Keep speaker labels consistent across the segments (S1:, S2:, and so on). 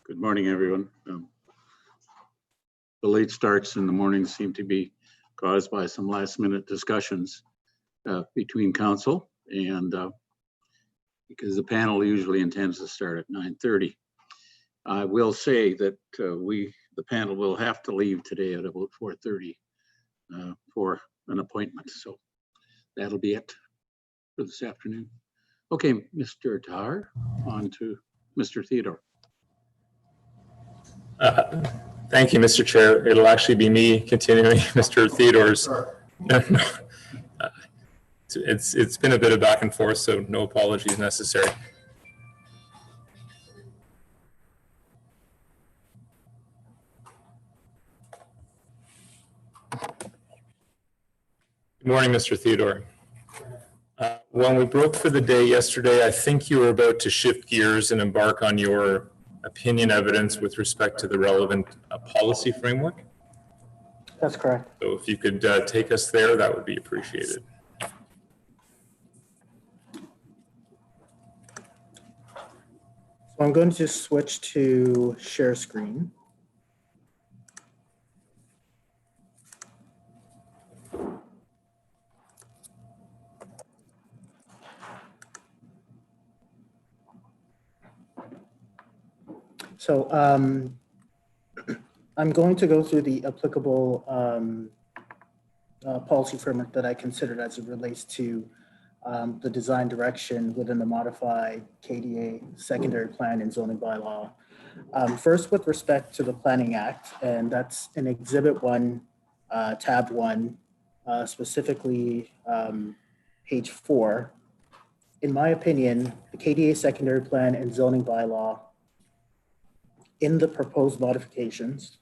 S1: Good morning, everyone. The late starts in the morning seem to be caused by some last-minute discussions between council and because the panel usually intends to start at 9:30. I will say that the panel will have to leave today at about 4:30 for an appointment. So that'll be it for this afternoon. Okay, Mr. Tahar, on to Mr. Theodore.
S2: Thank you, Mr. Chair. It'll actually be me continuing Mr. Theodore's. It's been a bit of back and forth, so no apologies necessary. Good morning, Mr. Theodore. When we broke for the day yesterday, I think you were about to shift gears and embark on your opinion evidence with respect to the relevant policy framework.
S3: That's correct.
S2: So if you could take us there, that would be appreciated.
S3: So I'm going to just switch to share screen. So I'm going to go through the applicable policy framework that I considered as it relates to the design direction within the modified KDA secondary plan and zoning bylaw. First, with respect to the Planning Act, and that's in Exhibit 1, Tab 1, specifically page 4. In my opinion, the KDA secondary plan and zoning bylaw with the proposed modifications,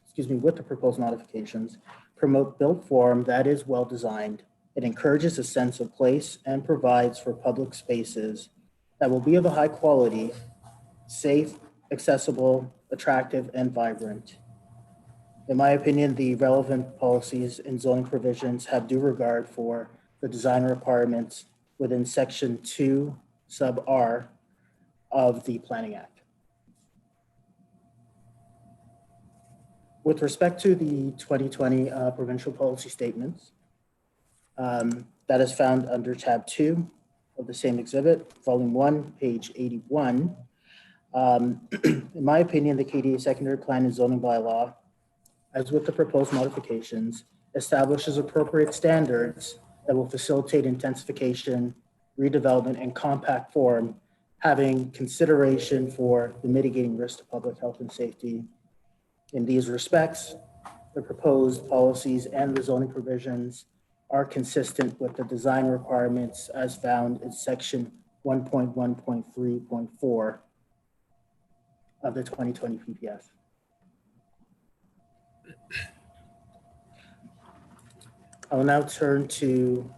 S3: promote built form that is well designed. It encourages a sense of place and provides for public spaces that will be of a high quality, safe, accessible, attractive, and vibrant. In my opinion, the relevant policies and zoning provisions have due regard for the design requirements within Section 2, sub R of the Planning Act. With respect to the 2020 provincial policy statements, that is found under tab 2 of the same exhibit, volume 1, page 81. In my opinion, the KDA secondary plan and zoning bylaw, as with the proposed modifications, establishes appropriate standards that will facilitate intensification, redevelopment, and compact form, having consideration for the mitigating risk to public health and safety. In these respects, the proposed policies and the zoning provisions are consistent with the design requirements as found in section 1.1.3.4 of the 2020 PPF. I will now turn to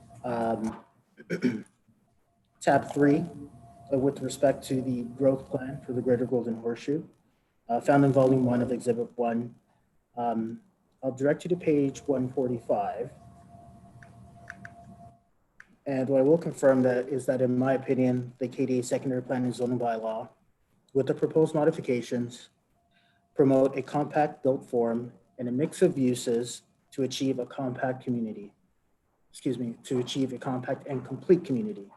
S3: tab 3 with respect to the growth plan for the Greater Golden Horseshoe. Found in volume 1 of exhibit 1. I'll direct you to page 145. And what I will confirm that is that in my opinion, the KDA secondary plan and zoning bylaw with the proposed modifications promote a compact built form and a mix of uses to achieve a compact community. To achieve a compact and complete community.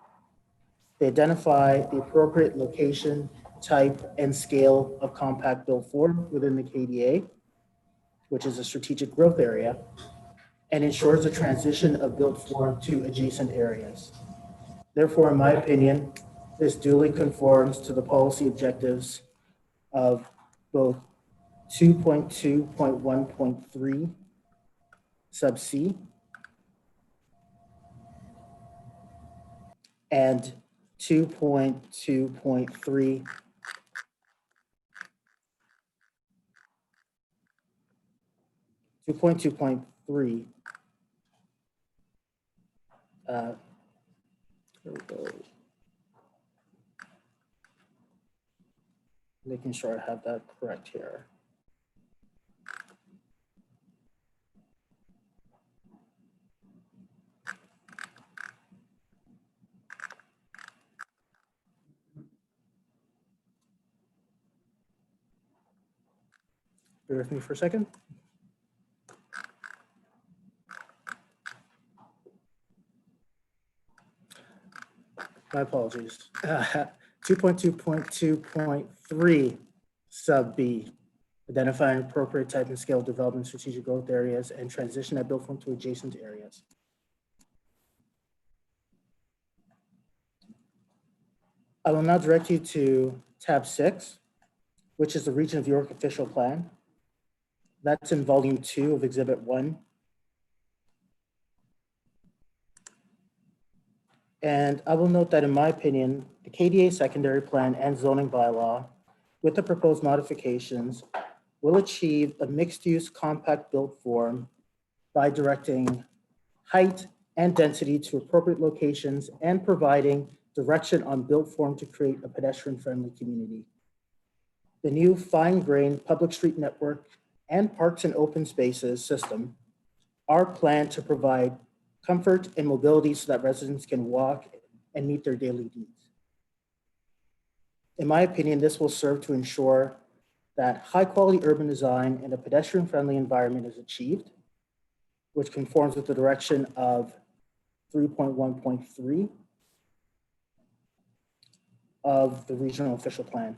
S3: They identify the appropriate location, type, and scale of compact built form within the KDA, which is a strategic growth area, and ensures the transition of built form to adjacent areas. Therefore, in my opinion, this duly conforms to the policy objectives of both 2.2.1.3 sub C and 2.2.3 here we go. Making sure I have that correct here. Bear with me for a second. My apologies. 2.2.2.3 sub B, identifying appropriate type and scale development strategic growth areas and transition that built form to adjacent areas. I will now direct you to tab 6, which is the Region of York official plan. That's in volume 2 of exhibit 1. And I will note that in my opinion, the KDA secondary plan and zoning bylaw with the proposed modifications will achieve a mixed-use compact built form by directing height and density to appropriate locations and providing direction on built form to create a pedestrian-friendly community. The new fine-grained public street network and parks and open spaces system are planned to provide comfort and mobility so that residents can walk and meet their daily needs. In my opinion, this will serve to ensure that high-quality urban design and a pedestrian-friendly environment is achieved, which conforms with the direction of 3.1.3 of the regional official plan.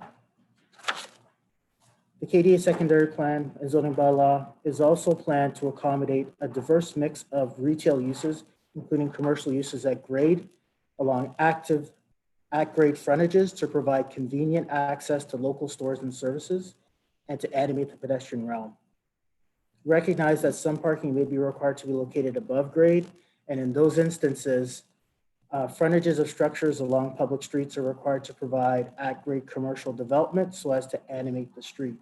S3: The KDA secondary plan and zoning bylaw is also planned to accommodate a diverse mix of retail uses, including commercial uses at grade, along at-grade frontages to provide convenient access to local stores and services, and to animate the pedestrian realm. Recognize that some parking may be required to be located above grade, and in those instances, frontages of structures along public streets are required to provide at-grade commercial development so as to animate the street.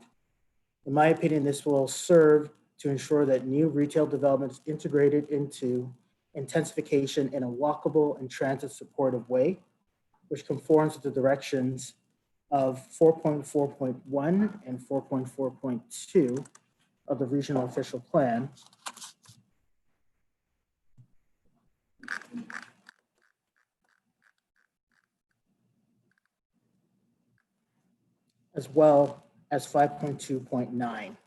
S3: In my opinion, this will serve to ensure that new retail development is integrated into intensification in a walkable and transit supportive way, which conforms with the directions of 4.4.1 and 4.4.2 of the regional official plan. As well as 5.2.9.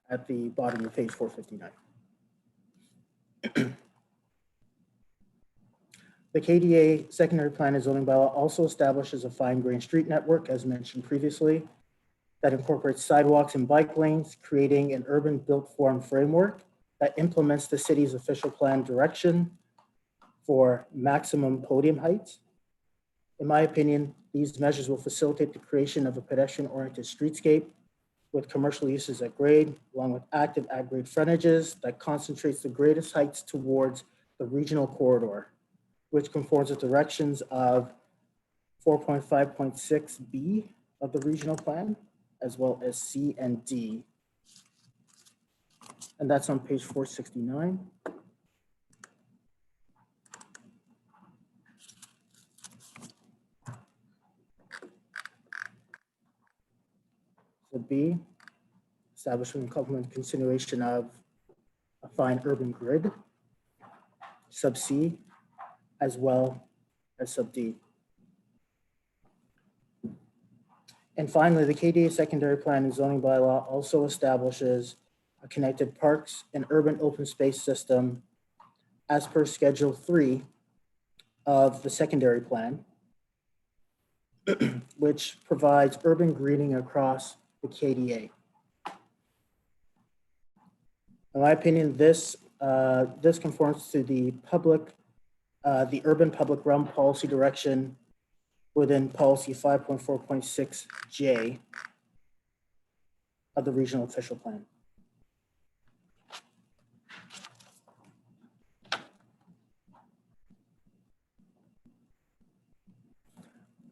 S3: At the bottom of page 459. The KDA secondary plan and zoning bylaw also establishes a fine-grained street network, as mentioned previously, that incorporates sidewalks and bike lanes, creating an urban built form framework that implements the city's official plan direction for maximum podium heights. In my opinion, these measures will facilitate the creation of a pedestrian-oriented streetscape with commercial uses at grade, along with active at-grade frontages that concentrates the greatest heights towards the regional corridor, which conforms with directions of 4.5.6B of the regional plan, as well as C and D. And that's on page 469. So B, establishment and complement continuation of a fine urban grid. Sub C, as well as sub D. And finally, the KDA secondary plan and zoning bylaw also establishes a connected parks and urban open space system as per Schedule 3 of the secondary plan, which provides urban greening across the KDA. In my opinion, this conforms to the urban public realm policy direction within policy 5.4.6J of the regional official plan.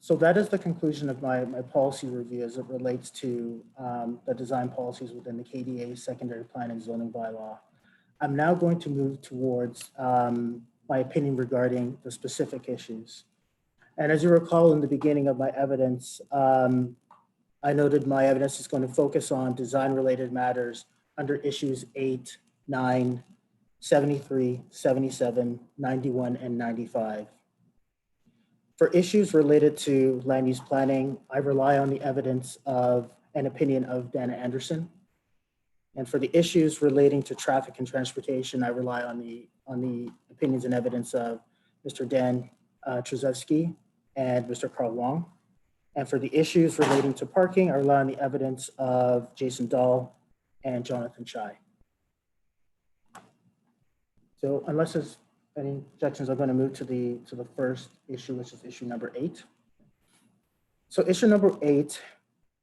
S3: So that is the conclusion of my policy review as it relates to the design policies within the KDA secondary plan and zoning bylaw. I'm now going to move towards my opinion regarding the specific issues. And as you recall in the beginning of my evidence, I noted my evidence is going to focus on design-related matters under issues 8, 9, 73, 77, 91, and 95. For issues related to land use planning, I rely on the evidence of an opinion of Dana Anderson. And for the issues relating to traffic and transportation, I rely on the opinions and evidence of Mr. Dan Trzewski and Mr. Carl Wong. And for the issues relating to parking, I rely on the evidence of Jason Dahl and Jonathan Chai. So unless there's any objections, I'm going to move to the first issue, which is issue number 8. So issue number 8,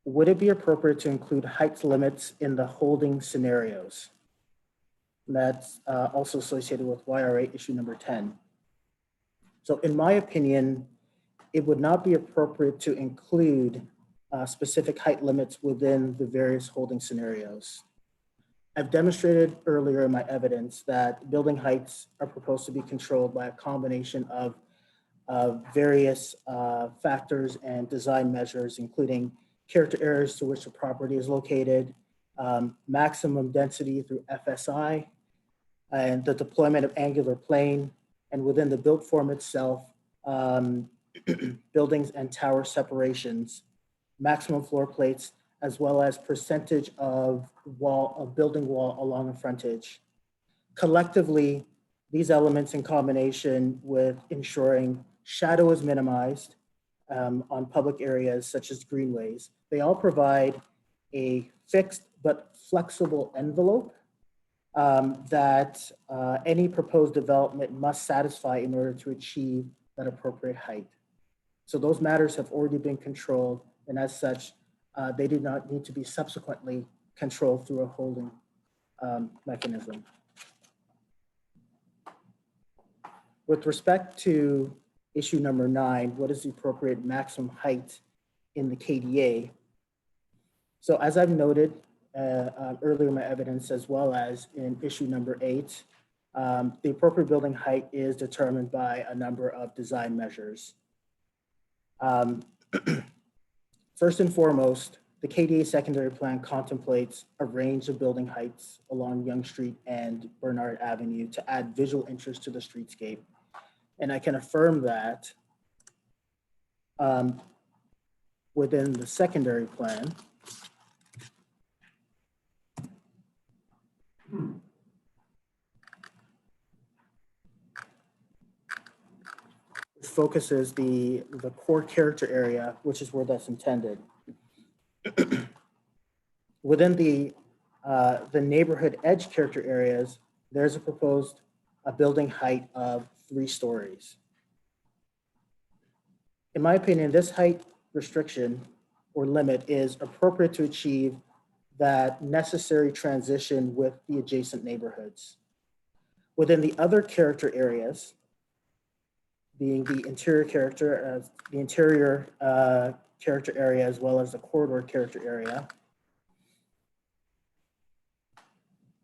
S3: would it be appropriate to include height limits in the holding scenarios? That's also associated with YRA issue number 10. So in my opinion, it would not be appropriate to include specific height limits within the various holding scenarios. I've demonstrated earlier in my evidence that building heights are proposed to be controlled by a combination of various factors and design measures, including character areas to which the property is located, maximum density through FSI, and the deployment of angular plane, and within the built form itself, buildings and tower separations, maximum floor plates, as well as percentage of building wall along the frontage. Collectively, these elements in combination with ensuring shadow is minimized on public areas such as greenways, they all provide a fixed but flexible envelope that any proposed development must satisfy in order to achieve that appropriate height. So those matters have already been controlled, and as such, they do not need to be subsequently controlled through a holding mechanism. With respect to issue number 9, what is the appropriate maximum height in the KDA? So as I've noted earlier in my evidence, as well as in issue number 8, the appropriate building height is determined by a number of design measures. First and foremost, the KDA secondary plan contemplates a range of building heights along Yonge Street and Bernard Avenue to add visual interest to the streetscape. And I can affirm that within the secondary plan, which focuses the core character area, which is where that's intended. Within the neighborhood edge character areas, there's a proposed building height of 3 stories. In my opinion, this height restriction or limit is appropriate to achieve that necessary transition with the adjacent neighborhoods. Within the other character areas, being the interior character, character area, as well as the corridor character area,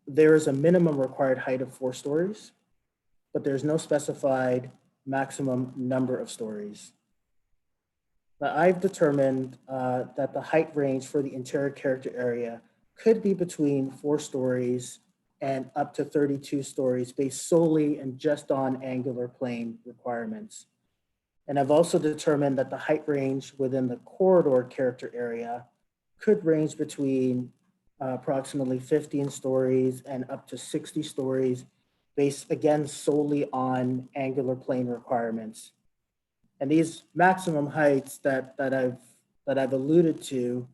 S3: there is a minimum required height of 4 stories, but there's no specified maximum number of stories. Now, I've determined that the height range for the interior character area could be between 4 stories and up to 32 stories based solely and just on angular plane requirements. And I've also determined that the height range within the corridor character area could range between approximately 15 stories and up to 60 stories based again solely on angular plane requirements. And these maximum heights that I've alluded to,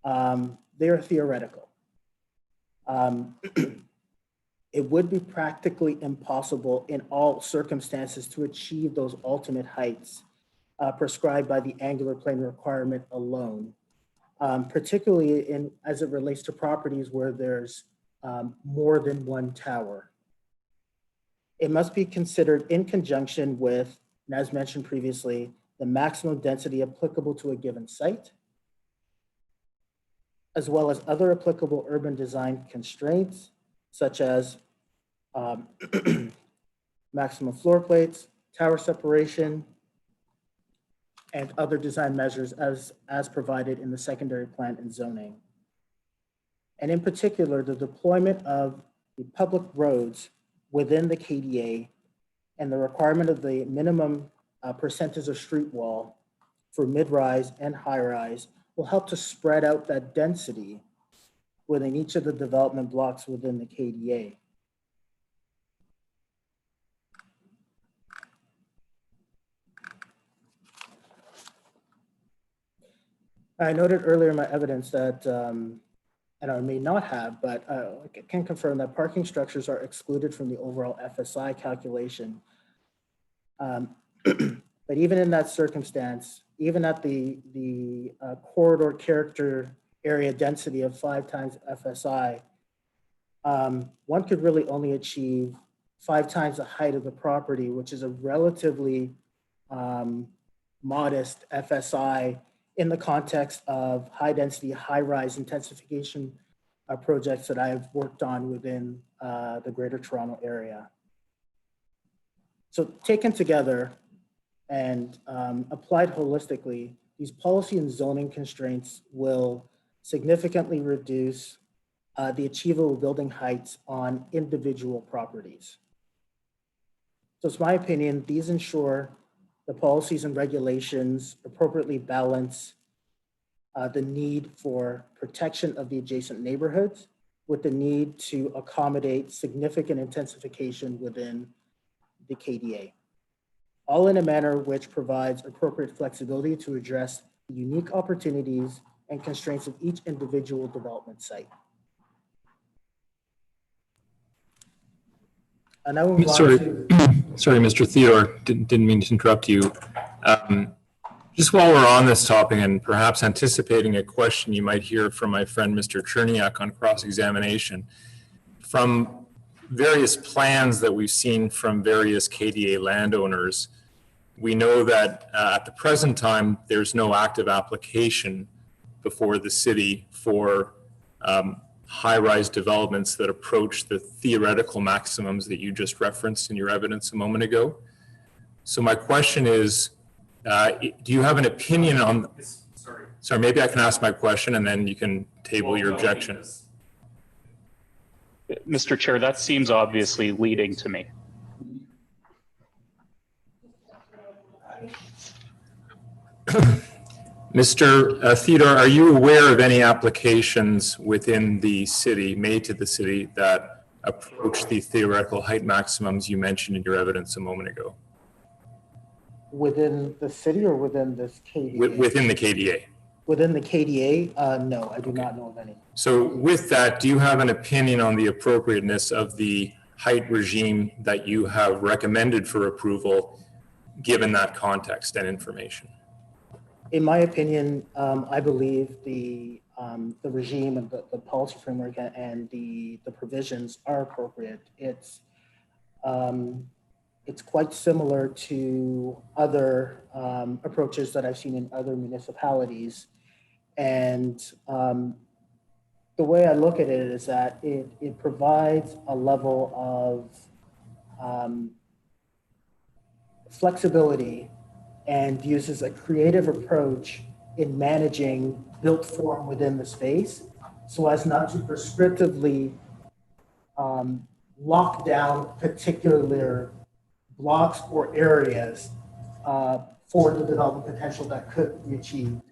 S3: they are theoretical. It would be practically impossible in all circumstances to achieve those ultimate heights prescribed by the angular plane requirement alone, particularly as it relates to properties where there's more than one tower. It must be considered in conjunction with, and as mentioned previously, the maximum density applicable to a given site, as well as other applicable urban design constraints, such as maximum floor plates, tower separation, and other design measures as provided in the secondary plan and zoning. And in particular, the deployment of the public roads within the KDA and the requirement of the minimum percentage of street wall for mid-rise and high-rise will help to spread out that density within each of the development blocks within the KDA. I noted earlier in my evidence that, and I may not have, but I can confirm that parking structures are excluded from the overall FSI calculation. But even in that circumstance, even at the corridor character area density of 5 times FSI, one could really only achieve 5 times the height of the property, which is a relatively modest FSI in the context of high density, high rise intensification projects that I've worked on within the Greater Toronto area. So taken together and applied holistically, these policy and zoning constraints will significantly reduce the achievable building heights on individual properties. So it's my opinion, these ensure the policies and regulations appropriately balance the need for protection of the adjacent neighborhoods with the need to accommodate significant intensification within the KDA, all in a manner which provides appropriate flexibility to address the unique opportunities and constraints of each individual development site. And I will move on to...
S2: Sorry, Mr. Theodore, didn't mean to interrupt you. Just while we're on this topic and perhaps anticipating a question you might hear from my friend, Mr. Cherniak, on cross-examination, from various plans that we've seen from various KDA landowners, we know that at the present time, there's no active application before the city for high-rise developments that approach the theoretical maximums that you just referenced in your evidence a moment ago. So my question is, do you have an opinion on... Sorry, maybe I can ask my question and then you can table your objection.
S4: Mr. Chair, that seems obviously leading to me.
S2: Mr. Theodore, are you aware of any applications within the city, made to the city, that approach the theoretical height maximums you mentioned in your evidence a moment ago?
S3: Within the city or within this KDA?
S2: Within the KDA.
S3: Within the KDA, no, I do not know of any.
S2: So with that, do you have an opinion on the appropriateness of the height regime that you have recommended for approval, given that context and information?
S3: In my opinion, I believe the regime and the policy framework and the provisions are appropriate. It's quite similar to other approaches that I've seen in other municipalities. And the way I look at it is that it provides a level of flexibility and uses a creative approach in managing built form within the space so as not to prescriptively lock down particular blocks or areas for the development potential that could be achieved.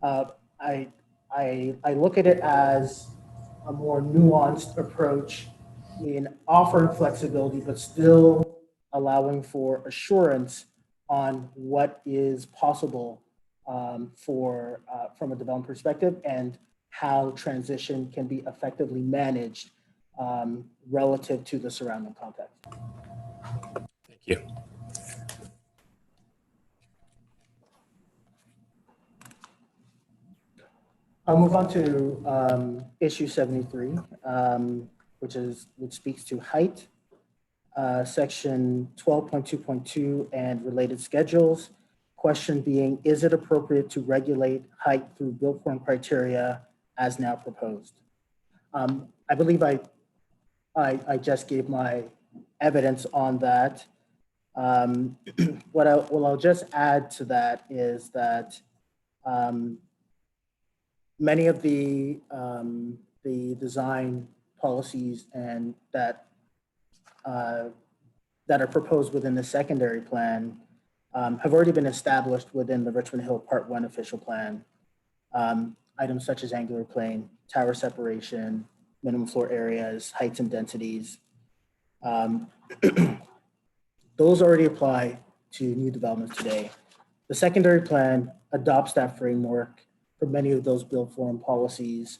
S3: I look at it as a more nuanced approach in offering flexibility, but still allowing for assurance on what is possible from a development perspective and how transition can be effectively managed relative to the surrounding context.
S2: Thank you.
S3: I'll move on to issue 73, which speaks to height, section 12.2.2 and related schedules. Question being, is it appropriate to regulate height through built form criteria as now proposed? I believe I just gave my evidence on that. What I'll just add to that is that many of the design policies and that are proposed within the secondary plan have already been established within the Richmond Hill Part 1 official plan. Items such as angular plane, tower separation, minimum floor areas, heights and densities. Those already apply to new developments today. The secondary plan adopts that framework for many of those build form policies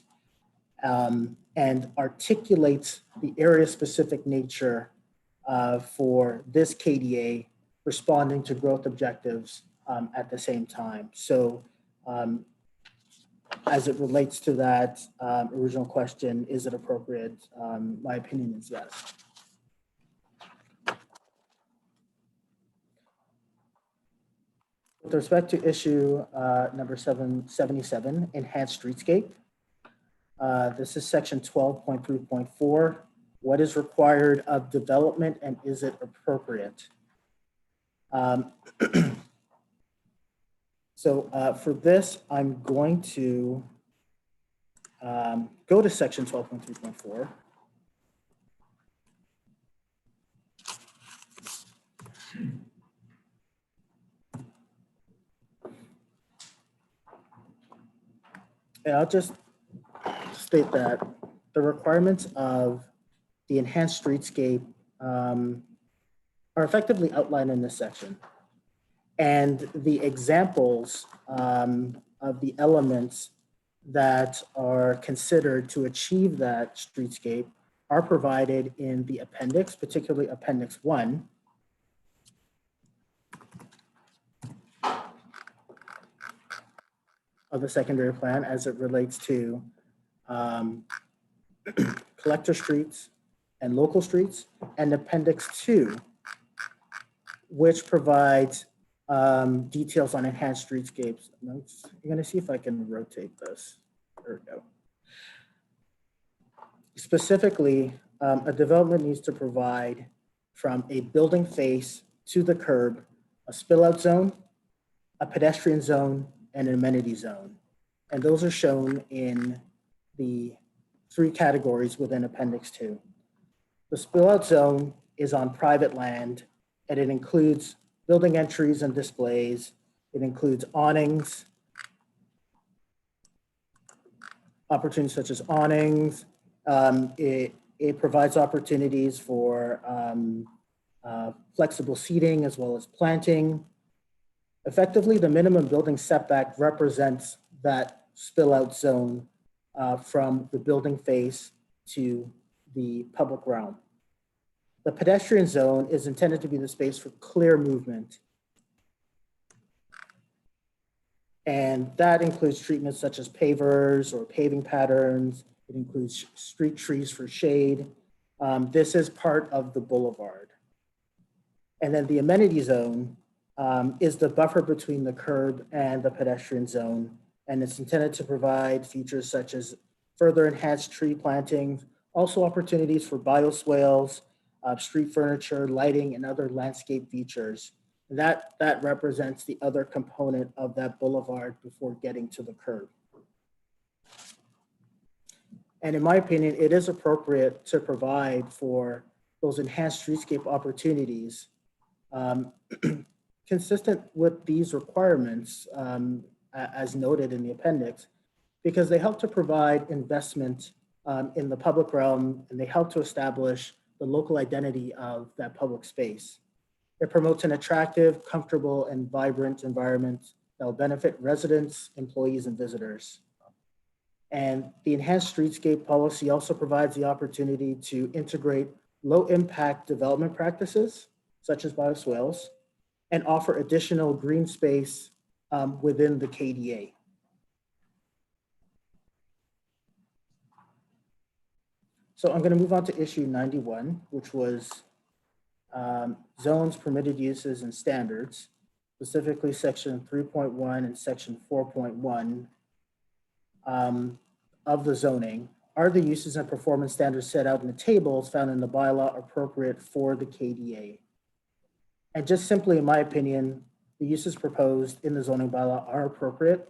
S3: and articulates the area-specific nature for this KDA responding to growth objectives at the same time. So as it relates to that original question, is it appropriate? My opinion is yes. With respect to issue number 777, enhanced streetscape. This is section 12.3.4. What is required of development and is it appropriate? So for this, I'm going to go to section 12.3.4. And I'll just state that the requirements of the enhanced streetscape are effectively outlined in this section. And the examples of the elements that are considered to achieve that streetscape are provided in the appendix, particularly Appendix 1. Of the secondary plan as it relates to collector streets and local streets, and Appendix 2, which provides details on enhanced streetscapes. I'm going to see if I can rotate this. There we go. Specifically, a development needs to provide from a building face to the curb, a spill out zone, a pedestrian zone, and an amenity zone. And those are shown in the 3 categories within Appendix 2. The spill out zone is on private land, and it includes building entries and displays. It includes awnings, opportunities such as awnings. It provides opportunities for flexible seating as well as planting. Effectively, the minimum building setback represents that spill out zone from the building face to the public realm. The pedestrian zone is intended to be the space for clear movement. And that includes treatments such as pavers or paving patterns. It includes street trees for shade. This is part of the boulevard. And then the amenity zone is the buffer between the curb and the pedestrian zone. And it's intended to provide features such as further enhanced tree plantings, also opportunities for bioswales, street furniture, lighting, and other landscape features. That represents the other component of that boulevard before getting to the curb. And in my opinion, it is appropriate to provide for those enhanced streetscape opportunities consistent with these requirements as noted in the appendix, because they help to provide investment in the public realm, and they help to establish the local identity of that public space. It promotes an attractive, comfortable, and vibrant environment that will benefit residents, employees, and visitors. And the enhanced streetscape policy also provides the opportunity to integrate low-impact development practices, such as bioswales, and offer additional green space within the KDA. So I'm going to move on to issue 91, which was zones, permitted uses, and standards, specifically section 3.1 and section 4.1 of the zoning. Are the uses and performance standards set out in the tables found in the bylaw appropriate for the KDA? And just simply, in my opinion, the uses proposed in the zoning bylaw are appropriate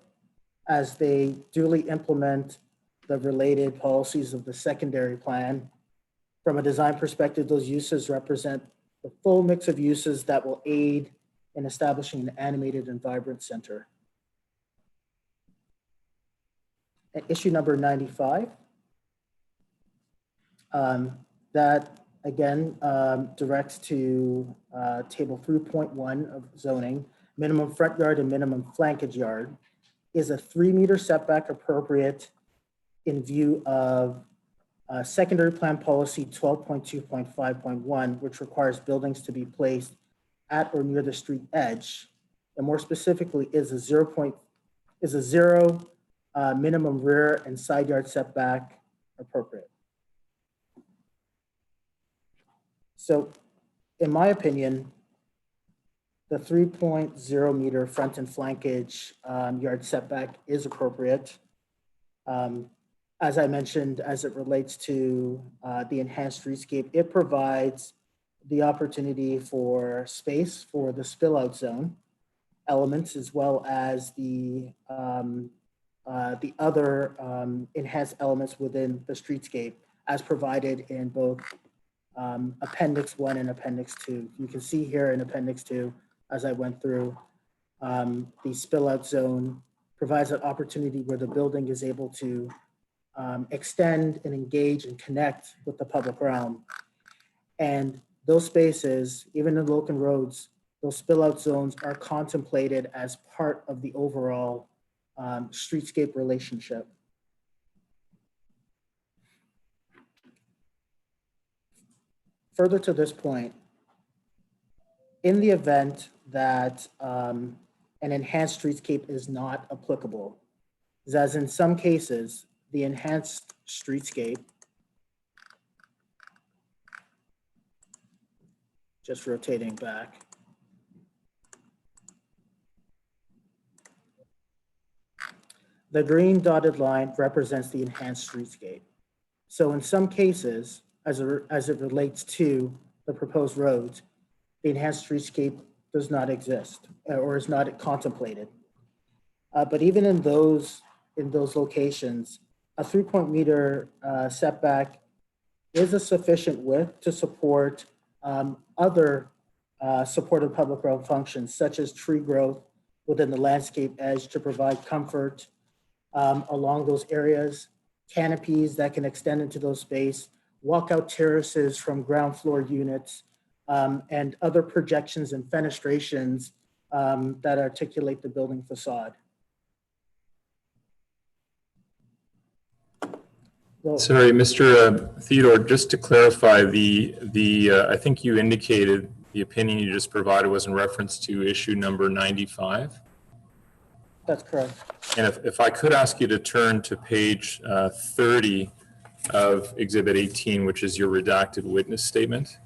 S3: as they duly implement the related policies of the secondary plan. From a design perspective, those uses represent the full mix of uses that will aid in establishing an animated and vibrant center. And issue number 95, that again directs to table 3.1 of zoning, minimum front yard and minimum flankage yard. Is a 3-meter setback appropriate in view of secondary plan policy 12.2.5.1, which requires buildings to be placed at or near the street edge, and more specifically is a zero minimum rear and side yard setback appropriate? So in my opinion, the 3.0 meter front and flankage yard setback is appropriate. As I mentioned, as it relates to the enhanced streetscape, it provides the opportunity for space for the spill out zone elements, as well as the other enhanced elements within the streetscape as provided in both Appendix 1 and Appendix 2. You can see here in Appendix 2, as I went through, the spill out zone provides an opportunity where the building is able to extend and engage and connect with the public realm. And those spaces, even in Logan roads, those spill out zones are contemplated as part of the overall streetscape relationship. Further to this point, in the event that an enhanced streetscape is not applicable, as in some cases, the enhanced streetscape, just rotating back, the green dotted line represents the enhanced streetscape. So in some cases, as it relates to the proposed roads, the enhanced streetscape does not exist or is not contemplated. But even in those locations, a 3-meter setback is a sufficient width to support other supportive public realm functions, such as tree growth within the landscape edge to provide comfort along those areas, canopies that can extend into those space, walkout terraces from ground floor units, and other projections and fenestrations that articulate the building facade. Well,
S2: Sorry, Mr. Theodore, just to clarify, I think you indicated the opinion you just provided was in reference to issue number 95.
S3: that's correct.
S2: And if I could ask you to turn to page 30 of Exhibit 18, which is your redacted witness statement.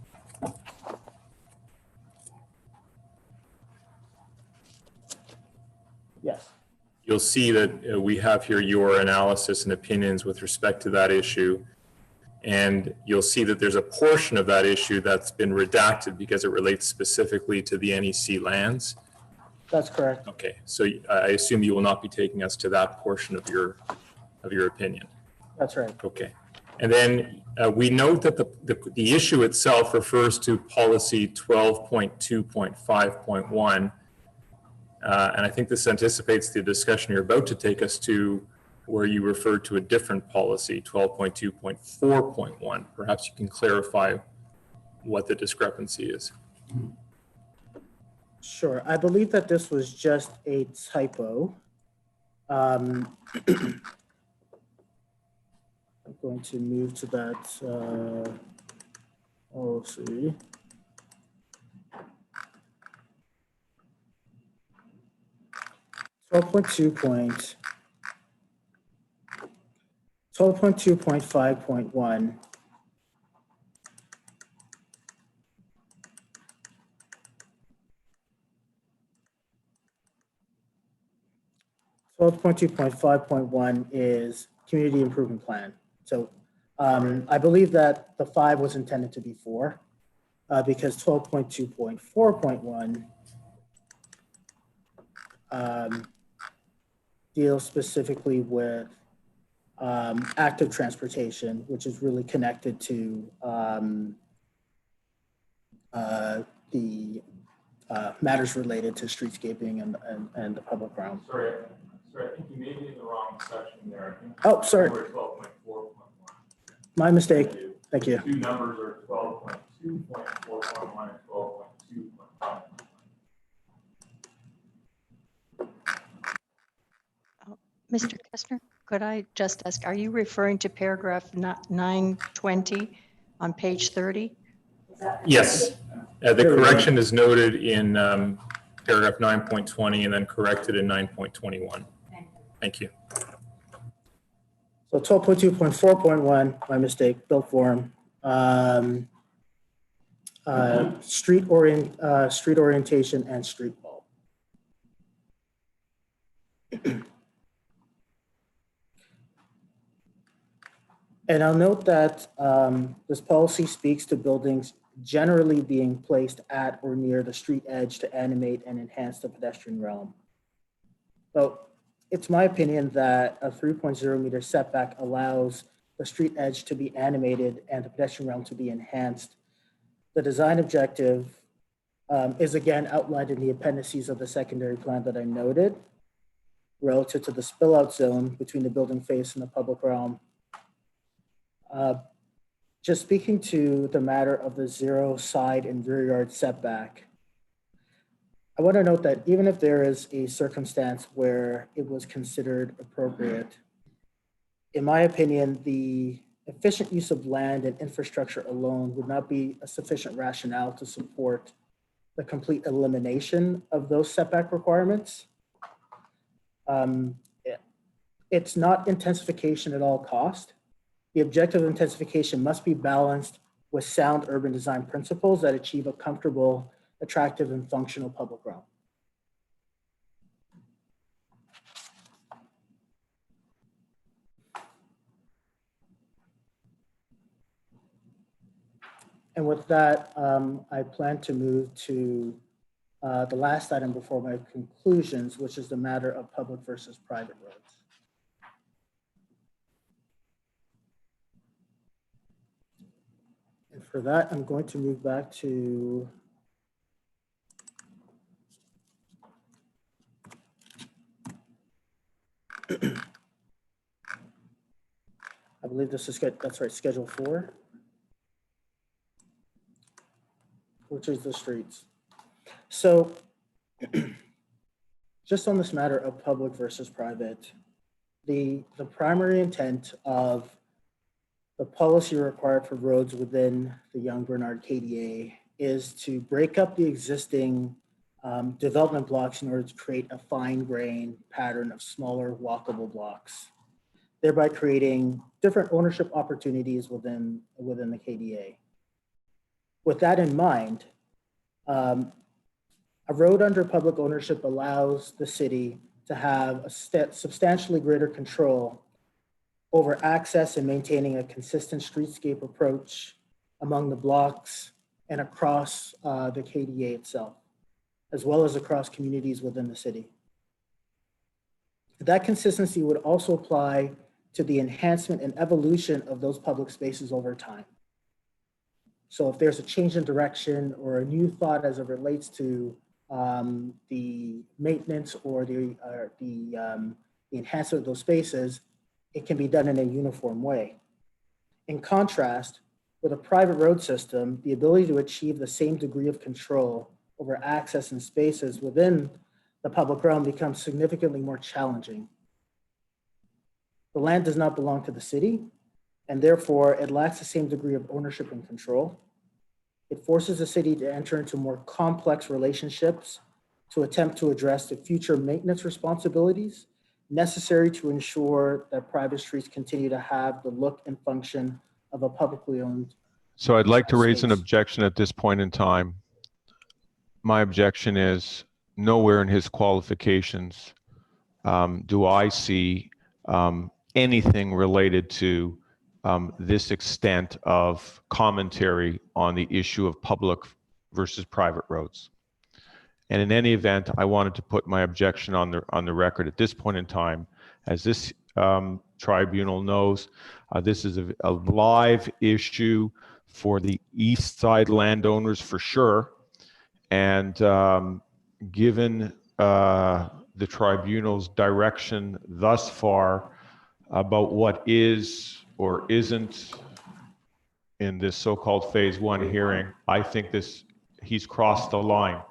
S3: Yes.
S2: You'll see that we have here your analysis and opinions with respect to that issue. And you'll see that there's a portion of that issue that's been redacted because it relates specifically to the NEC lands.
S3: That's correct.
S2: Okay, so I assume you will not be taking us to that portion of your opinion.
S3: That's right.
S2: Okay. And then we note that the issue itself refers to policy 12.2.5.1. And I think this anticipates the discussion you're about to take us to, where you referred to a different policy, 12.2.4.1. Perhaps you can clarify what the discrepancy is.
S3: Sure. I believe that this was just a typo. I'm going to move to that. Let's see. .2.5.1. 12.2.5.1. is community improvement plan. So I believe that the 5 was intended to be 4. because 12.2.4.1 deals specifically with active transportation, which is really connected to the matters related to streetscaping and the public realm.
S2: Sorry, I think you may be in the wrong section there.
S3: Oh, sorry.
S2: 12.4.1.
S3: My mistake. Thank you.
S2: Two numbers are 12.2.4.1 and 12.2.1.
S5: Mr. Kestner, could I just ask, are you referring to paragraph 920 on page 30?
S2: Yes, the correction is noted in paragraph 9.20 and then corrected in 9.21. Thank you.
S3: So 12.2.4.1, my mistake, built form. Street orientation and street wall. And I'll note that this policy speaks to buildings generally being placed at or near the street edge to animate and enhance the pedestrian realm. So it's my opinion that a 3.0 meter setback allows the street edge to be animated and the pedestrian realm to be enhanced. The design objective is again outlined in the appendices of the secondary plan that I noted relative to the spill out zone between the building face and the public realm. Just speaking to the matter of the 0 side and rear yard setback, I want to note that even if there is a circumstance where it was considered appropriate, in my opinion, the efficient use of land and infrastructure alone would not be a sufficient rationale to support the complete elimination of those setback requirements. It's not intensification at all cost. The objective of intensification must be balanced with sound urban design principles that achieve a comfortable, attractive, and functional public realm. And with that, I plan to move to the last item before my conclusions, which is the matter of public versus private roads. And for that, I'm going to move back to I believe this is good. That's right, Schedule 4, which is the streets. So just on this matter of public versus private, the primary intent of the policy required for roads within the Young-Bernard KDA is to break up the existing development blocks in order to create a fine-grained pattern of smaller walkable blocks, thereby creating different ownership opportunities within the KDA. With that in mind, a road under public ownership allows the city to have a substantially greater control over access and maintaining a consistent streetscape approach among the blocks and across the KDA itself, as well as across communities within the city. That consistency would also apply to the enhancement and evolution of those public spaces over time. So if there's a change in direction or a new thought as it relates to the maintenance or the enhancement of those spaces, it can be done in a uniform way. In contrast, with a private road system, the ability to achieve the same degree of control over access and spaces within the public realm becomes significantly more challenging. The land does not belong to the city, and therefore it lacks the same degree of ownership and control. It forces the city to enter into more complex relationships to attempt to address the future maintenance responsibilities necessary to ensure that private streets continue to have the look and function of a publicly owned.
S6: So I'd like to raise an
S3: space.
S6: objection at this point in time. My objection is nowhere in his qualifications do I see anything related to this extent of commentary on the issue of public versus private roads. And in any event, I wanted to put my objection on the record at this point in time. As this tribunal knows, this is a live issue for the east side landowners for sure. And given the tribunal's direction thus far about what is or isn't in this so-called phase 1 hearing, I think he's crossed the line.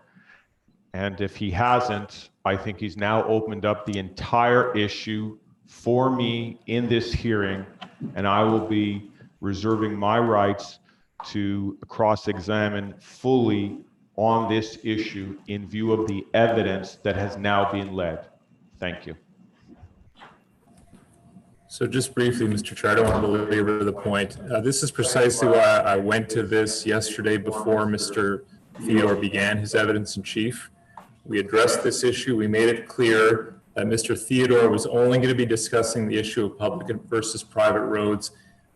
S6: And if he hasn't, I think he's now opened up the entire issue for me in this hearing, and I will be reserving my rights to cross-examine fully on this issue in view of the evidence that has now been led. Thank you.
S2: So just briefly, Mr. Chair, I don't want to belabor the point. This is precisely why I went to this yesterday before Mr. Theodore began his evidence in chief. We addressed this issue. We made it clear that Mr. Theodore was only going to be discussing the issue of public versus private roads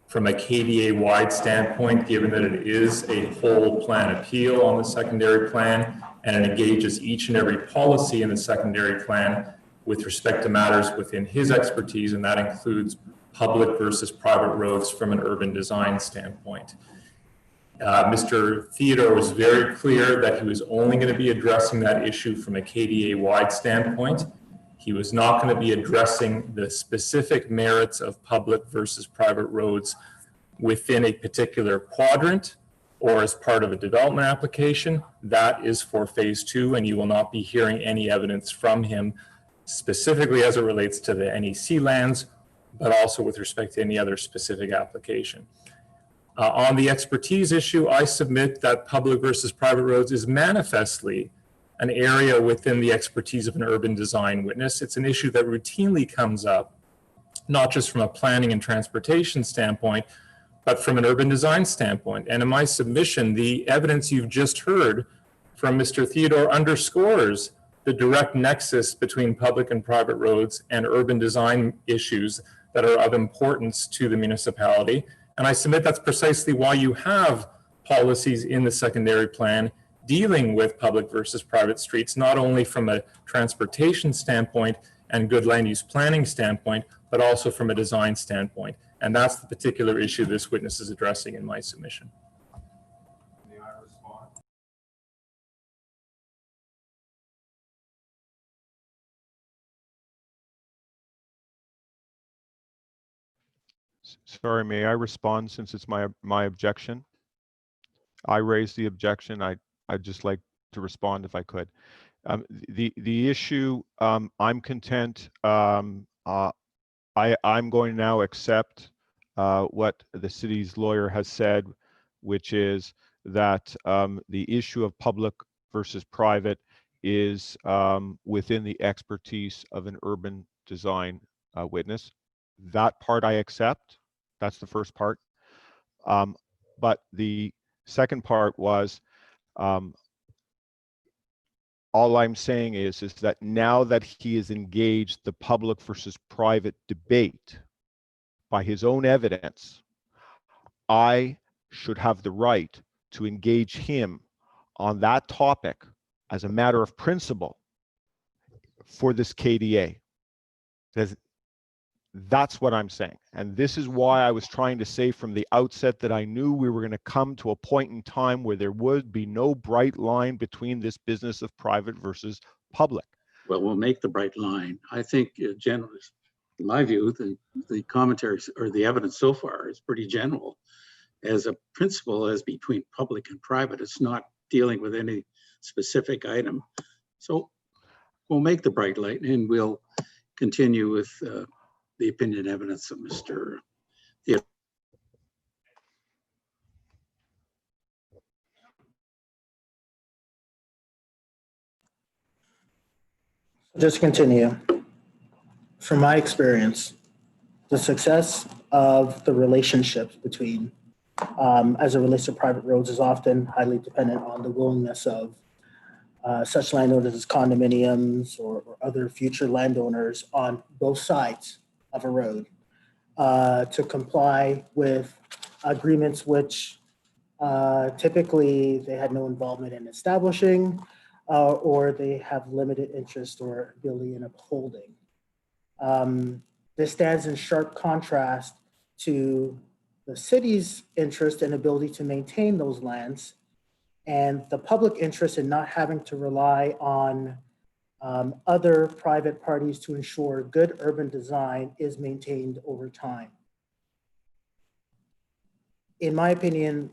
S2: from a KDA-wide standpoint, given that it is a whole plan appeal on the secondary plan, and it engages each and every policy in the secondary plan with respect to matters within his expertise, and that includes public versus private roads from an urban design standpoint. Mr. Theodore was very clear that he was only going to be addressing that issue from a KDA-wide standpoint. He was not going to be addressing the specific merits of public versus private roads within a particular quadrant or as part of a development application. That is for phase 2, and you will not be hearing any evidence from him specifically as it relates to the NEC lands, but also with respect to any other specific application. On the expertise issue, I submit that public versus private roads is manifestly an area within the expertise of an urban design witness. It's an issue that routinely comes up, not just from a planning and transportation standpoint, but from an urban design standpoint. And in my submission, the evidence you've just heard from Mr. Theodore underscores the direct nexus between public and private roads and urban design issues that are of importance to the municipality. And I submit that's precisely why you have policies in the secondary plan dealing with public versus private streets, not only from a transportation standpoint and good land use planning standpoint, but also from a design standpoint. And that's the particular issue this witness is addressing in my submission.
S6: May I respond? Sorry, may I respond since it's my objection? I raised the objection. I'd just like to respond if I could. The issue, I'm content. I'm going to now accept what the city's lawyer has said, which is that the issue of public versus private is within the expertise of an urban design witness. That part I accept. That's the first part. But the second part was, all I'm saying is that now that he has engaged the public versus private debate by his own evidence, I should have the right to engage him on that topic as a matter of principle for this KDA. That's what I'm saying. And this is why I was trying to say from the outset that I knew we were going to come to a point in time where there would be no bright line between this business of private versus public.
S1: Well, we'll make the bright line. I think generally, in my view, the commentaries or the evidence so far is pretty general. As a principle, as between public and private, it's not dealing with any specific item. So we'll make the bright light and we'll continue with the opinion evidence of Mr. Theodore.
S3: Just to continue, from my experience, the success of the relationships between, as it relates to private roads, is often highly dependent on the willingness of such landowners as condominiums or other future landowners on both sides of a road to comply with agreements which typically they had no involvement in establishing, or they have limited interest or ability in upholding. This stands in sharp contrast to the city's interest and ability to maintain those lands and the public interest in not having to rely on other private parties to ensure good urban design is maintained over time. In my opinion,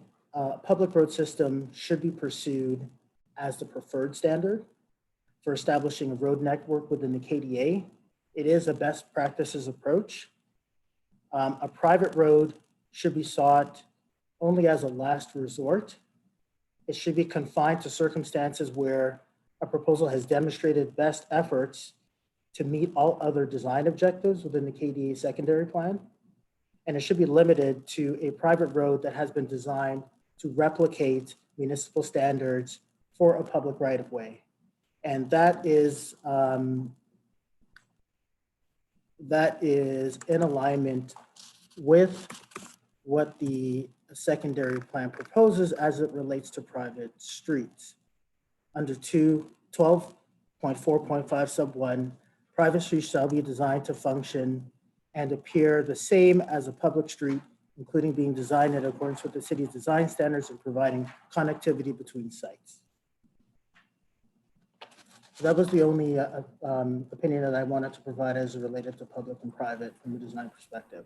S3: public road system should be pursued as the preferred standard for establishing a road network within the KDA. It is a best practices approach. A private road should be sought only as a last resort. It should be confined to circumstances where a proposal has demonstrated best efforts to meet all other design objectives within the KDA secondary plan. And it should be limited to a private road that has been designed to replicate municipal standards for a public right-of-way. And that is in alignment with what the secondary plan proposes as it relates to private streets. Under 12.4.5 sub 1, private streets shall be designed to function and appear the same as a public street, including being designed in accordance with the city's design standards and providing connectivity between sites. So that was the only opinion that I wanted to provide as it related to public and private from a design perspective.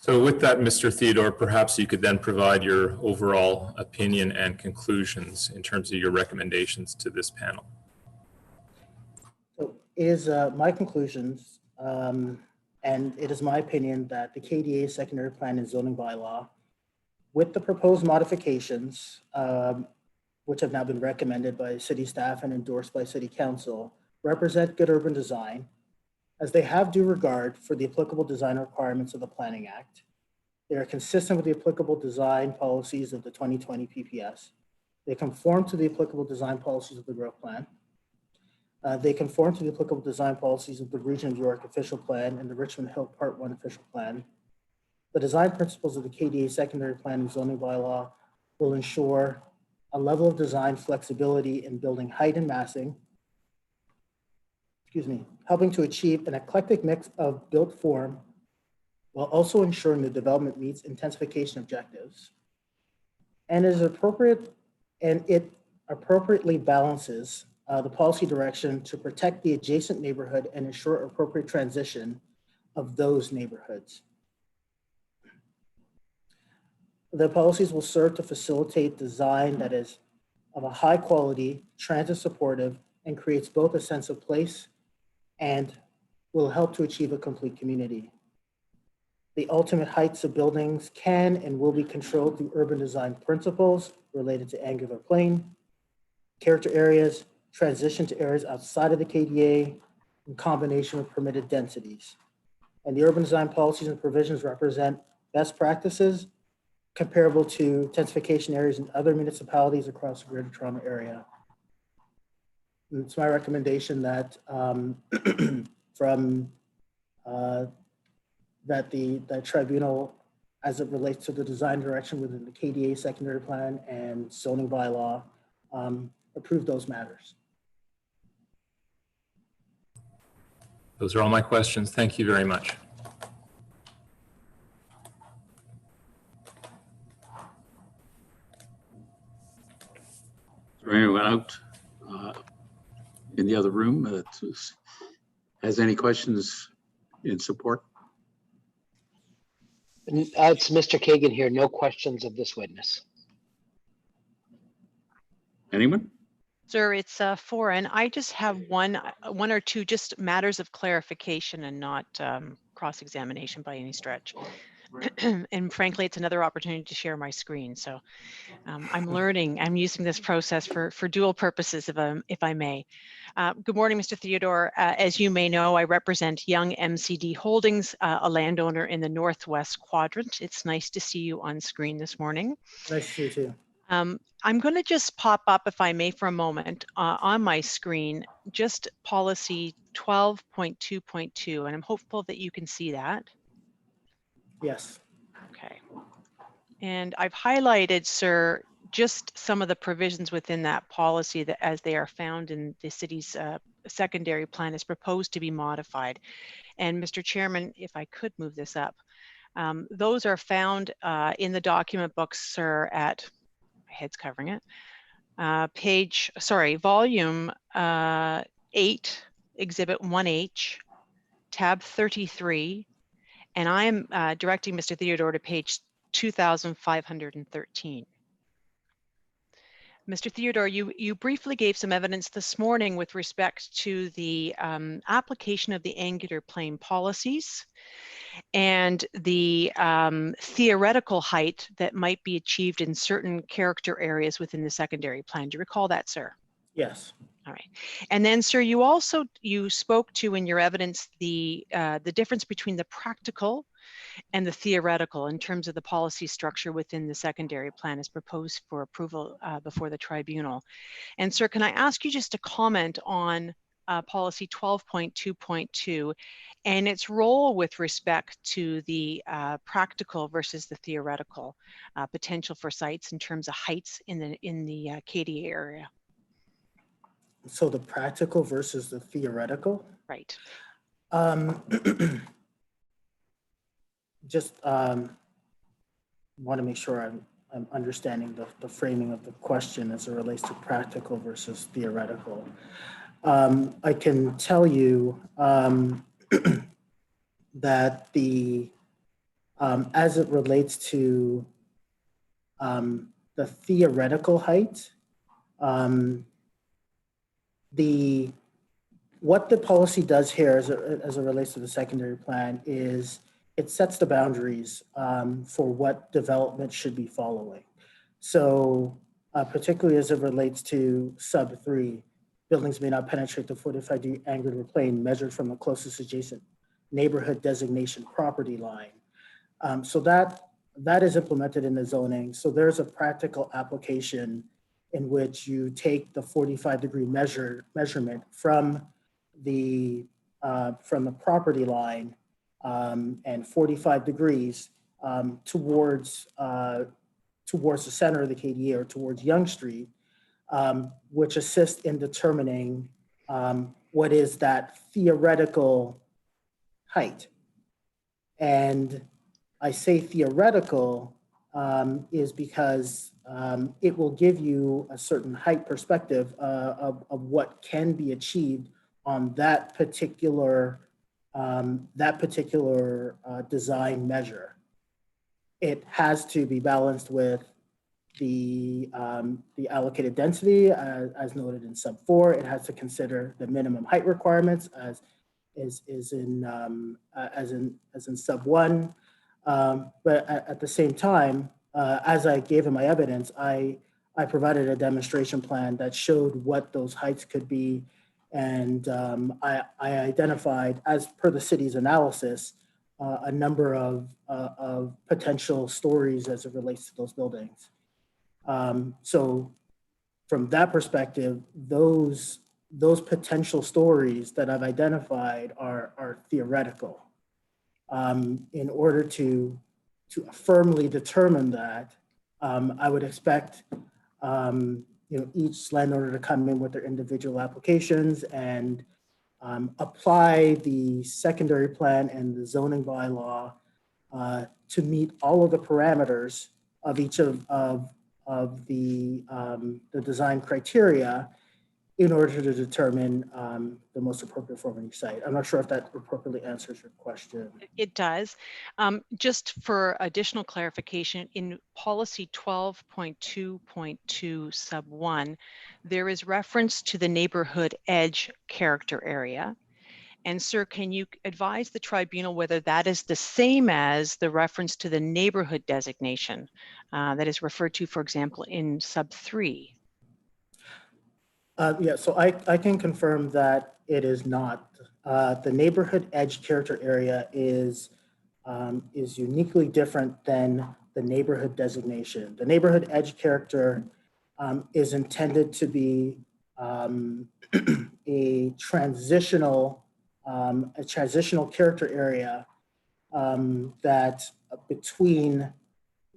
S2: So with that, Mr. Theodore, perhaps you could then provide your overall opinion and conclusions in terms of your recommendations to this panel.
S3: So it is my conclusions, and it is my opinion that the KDA secondary plan and zoning bylaw, with the proposed modifications, which have now been recommended by city staff and endorsed by city council, represent good urban design, as they have due regard for the applicable design requirements of the Planning Act. They are consistent with the applicable design policies of the 2020 PPS. They conform to the applicable design policies of the growth plan. They conform to the applicable design policies of the Region of York official plan and the Richmond Hill Part 1 official plan. The design principles of the KDA secondary plan and zoning bylaw will ensure a level of design flexibility in building height and massing, helping to achieve an eclectic mix of built form while also ensuring the development meets intensification objectives. And it appropriately balances the policy direction to protect the adjacent neighborhood and ensure appropriate transition of those neighborhoods. The policies will serve to facilitate design that is of a high quality, transit supportive, and creates both a sense of place and will help to achieve a complete community. The ultimate heights of buildings can and will be controlled through urban design principles related to angular plane, character areas, transition to areas outside of the KDA, in combination with permitted densities. And the urban design policies and provisions represent best practices comparable to intensification areas in other municipalities across the Greater Toronto Area. And it's my recommendation that that the tribunal, as it relates to the design direction within the KDA secondary plan and zoning bylaw, approve those matters.
S2: Those are all my questions. Thank you very much.
S1: Is there anyone out in the other room that has any questions in support?
S7: It's Mr. Kagan here. No questions of this witness.
S1: Anyone?
S8: Sir, it's foreign. I just have one or two just matters of clarification and not cross-examination by any stretch. And frankly, it's another opportunity to share my screen. So I'm learning. I'm using this process for dual purposes, if I may. Good morning, Mr. Theodore. As you may know, I represent Yonge MCD Holdings, a landowner in the Northwest Quadrant. It's nice to see you on screen this morning.
S3: Nice to see you too.
S8: I'm going to just pop up, if I may, for a moment on my screen, just policy 12.2.2, and I'm hopeful that you can see that.
S3: Yes.
S8: Okay. And I've highlighted, sir, just some of the provisions within that policy that as they are found in the city's secondary plan is proposed to be modified. And Mr. Chairman, if I could move this up, those are found in the document book, sir, at, my head's covering it, volume 8, exhibit 1H, tab 33, and I am directing Mr. Theodore to page 2513. Mr. Theodore, you briefly gave some evidence this morning with respect to the application of the angular plane policies and the theoretical height that might be achieved in certain character areas within the secondary plan. Do you recall that, sir?
S3: Yes.
S8: All right. And then, sir, you spoke to in your evidence the difference between the practical and the theoretical in terms of the policy structure within the secondary plan as proposed for approval before the tribunal. And sir, can I ask you just to comment on policy 12.2.2 and its role with respect to the practical versus the theoretical potential for sites in terms of heights in the KDA area?
S3: So the practical versus the theoretical?
S8: Right.
S3: Just want to make sure I'm understanding the framing of the question as it relates to practical versus theoretical. I can tell you that as it relates to the theoretical height, what the policy does here as it relates to the secondary plan is it sets the boundaries for what development should be following. So particularly as it relates to sub 3, buildings may not penetrate the 45-degree angular plane measured from the closest adjacent neighborhood designation property line. So that is implemented in the zoning. So there's a practical application in which you take the 45-degree measurement from the property line and 45 degrees towards the center of the KDA or towards Yonge Street, which assists in determining what is that theoretical height. And I say theoretical is because it will give you a certain height perspective of what can be achieved on that particular design measure. It has to be balanced with the allocated density as noted in sub 4. It has to consider the minimum height requirements as in sub 1. But at the same time, as I gave in my evidence, I provided a demonstration plan that showed what those heights could be. And I identified, as per the city's analysis, a number of potential stories as it relates to those buildings. So from that perspective, those potential stories that I've identified are theoretical. In order to firmly determine that, I would expect each landowner to come in with their individual applications and apply the secondary plan and the zoning bylaw to meet all of the parameters of each of the design criteria in order to determine the most appropriate form of each site. I'm not sure if that appropriately answers your question.
S8: It does. Just for additional clarification, in policy 12.2.2 sub 1, there is reference to the neighborhood edge character area. And sir, can you advise the tribunal whether that is the same as the reference to the neighborhood designation that is referred to, for example, in sub 3?
S3: Yeah, so I can confirm that it is not. The neighborhood edge character area is uniquely different than the neighborhood designation. The neighborhood edge character is intended to be a transitional character area that between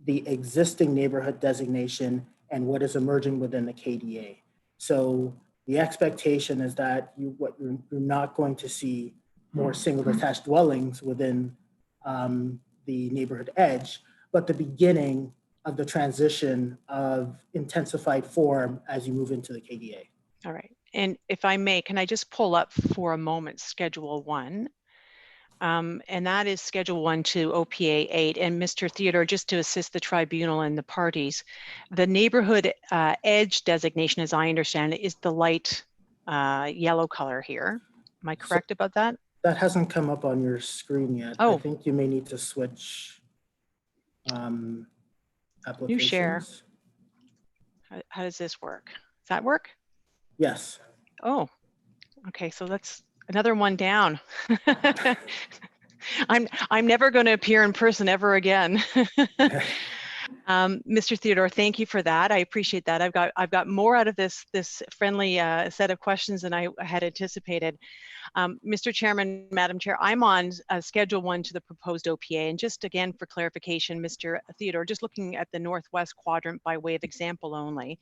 S3: the existing neighborhood designation and what is emerging within the KDA. So the expectation is that you're not going to see more single detached dwellings within the neighborhood edge, but the beginning of the transition of intensified form as you move into the KDA.
S8: All right. And if I may, can I just pull up for a moment Schedule 1? And that is Schedule 1 to OPA 8. And Mr. Theodore, just to assist the tribunal and the parties, the neighborhood edge designation, as I understand it, is the light yellow color here. Am I correct about that?
S3: That hasn't come up on your screen yet.
S8: Oh.
S3: I think you may need to switch applications.
S8: New share. How does this work? Does that work?
S3: Yes.
S8: Oh, okay. So that's another one down. I'm never going to appear in person ever again. Mr. Theodore, thank you for that. I appreciate that. I've got more out of this friendly set of questions than I had anticipated. Mr. Chairman, Madam Chair, I'm on Schedule 1 to the proposed OPA. And just again, for clarification, Mr. Theodore, just looking at the northwest quadrant by way of example only,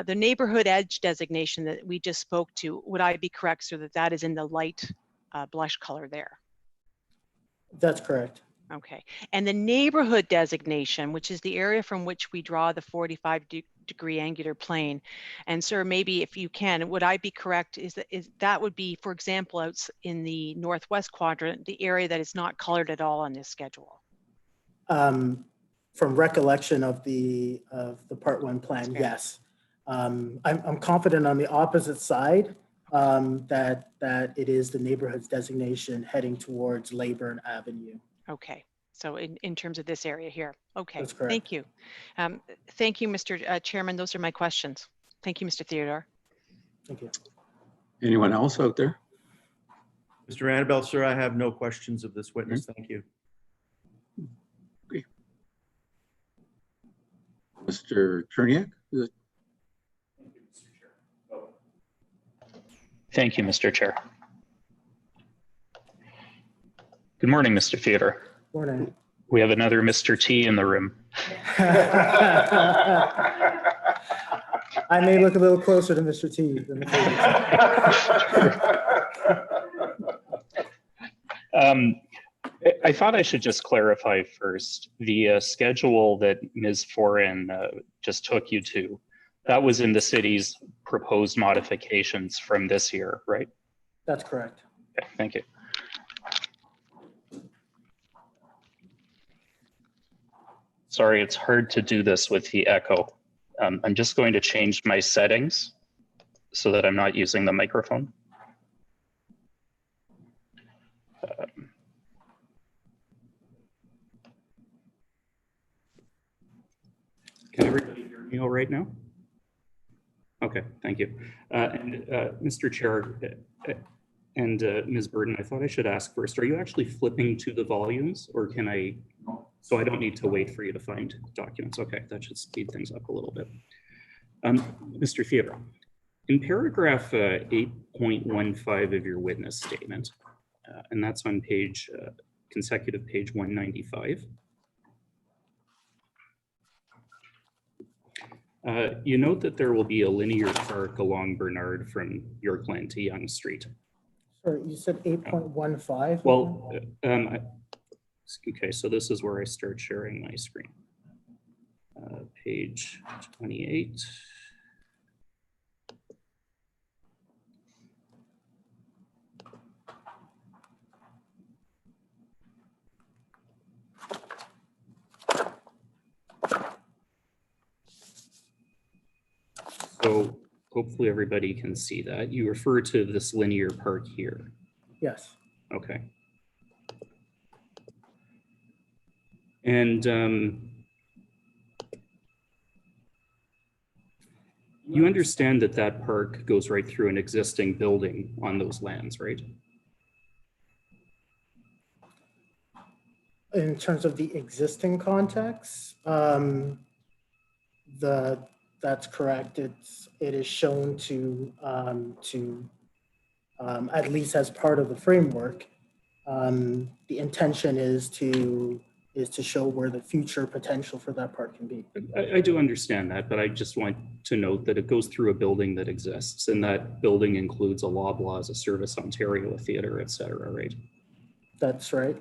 S8: the neighborhood edge designation that we just spoke to, would I be correct, so that is in the light blush color there?
S3: That's correct.
S8: Okay. And the neighborhood designation, which is the area from which we draw the 45-degree angular plane. And sir, maybe if you can, would I be correct, is that would be, for example, out in the northwest quadrant, the area that is not colored at all on this schedule?
S3: From recollection of the Part 1 plan,
S8: Okay.
S3: yes. I'm confident on the opposite side that it is the neighborhood's designation heading towards Leyburn Avenue.
S8: Okay, so in terms of this area here. Okay,
S3: That's correct.
S8: thank you. Thank you, Mr. Chairman. Those are my questions. Thank you, Mr. Theodore.
S3: Thank you.
S1: Anyone else out there?
S9: Mr. Annabelle, sir, I have no questions of this witness. Thank you.
S1: Mr. Cherniak?
S4: Thank you, Mr. Chair. Good morning, Mr. Theodore.
S3: Morning.
S4: We have another Mr. T in the room.
S3: I may look a little closer to Mr. T than the
S4: I thought I should just clarify first, the schedule that Ms. Foran just took you to, that was in the city's proposed modifications from this year, right?
S3: That's correct.
S4: Okay, thank you. Sorry, it's hard to do this with the echo. I'm just going to change my settings so that I'm not using the microphone. Can everybody hear me all right now? Okay, thank you. Mr. Chair and Ms. Burden, I thought I should ask first, are you actually flipping to the volumes, or can I, so I don't need to wait for you to find documents? Okay, that should speed things up a little bit. Mr. Theodore, in paragraph 8.15 of your witness statement, and that's on page, consecutive page 195, you note that there will be a linear park along Bernard from Yorkland to Yonge Street.
S3: Sorry, you said 8.15?
S4: Well, okay, so this is where I start sharing my screen. Page 28. So hopefully everybody can see that. You refer to this linear park here.
S3: Yes.
S4: Okay. And you understand that that park goes right through an existing building on those lands, right?
S3: In terms of the existing context, that's correct. It is shown to at least as part of the framework. The intention is to show where the future potential for that park can be.
S4: I do understand that, but I just want to note that it goes through a building that exists, and that building includes a Loblaws, a Service Ontario, a theater, et cetera, right?
S3: That's right.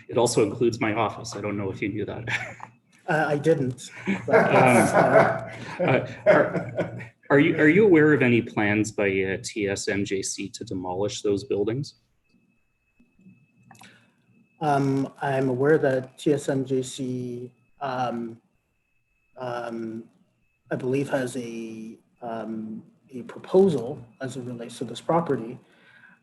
S4: It also includes my office. I don't know if you knew that.
S3: I didn't. But,
S4: Are you aware of any plans by TSMJC to demolish those buildings?
S3: I'm aware that TSMJC, I believe, has a proposal as it relates to this property.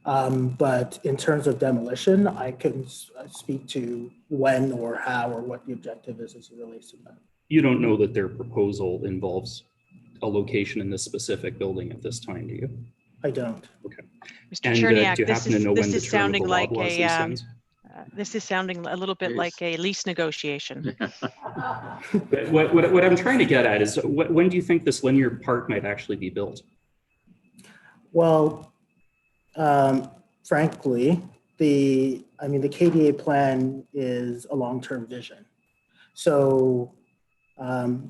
S3: But in terms of demolition, I couldn't speak to when or how or what the objective is as it relates to that.
S4: You don't know that their proposal involves a location in this specific building at this time, do you?
S3: I don't.
S4: Okay.
S8: Mr.
S4: And
S8: Cherniak,
S4: do you happen to know when the term of the Loblaws lease ends?
S8: This is sounding a little bit like a lease negotiation.
S4: What I'm trying to get at is when do you think this linear park might actually be built?
S3: Well, frankly, the KDA plan is a long-term vision. So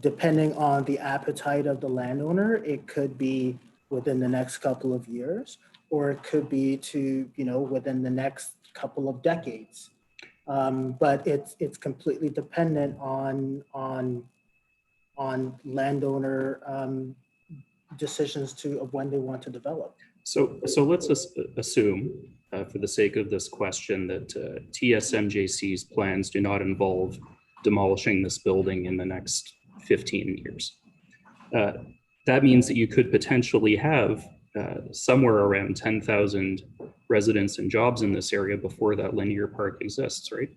S3: depending on the appetite of the landowner, it could be within the next couple of years, or it could be within the next couple of decades. But it's completely dependent on landowner decisions of when they want to develop.
S4: So let's assume, for the sake of this question, that TSMJC's plans do not involve demolishing this building in the next 15 years. That means that you could potentially have somewhere around 10,000 residents and jobs in this area before that linear park exists, right?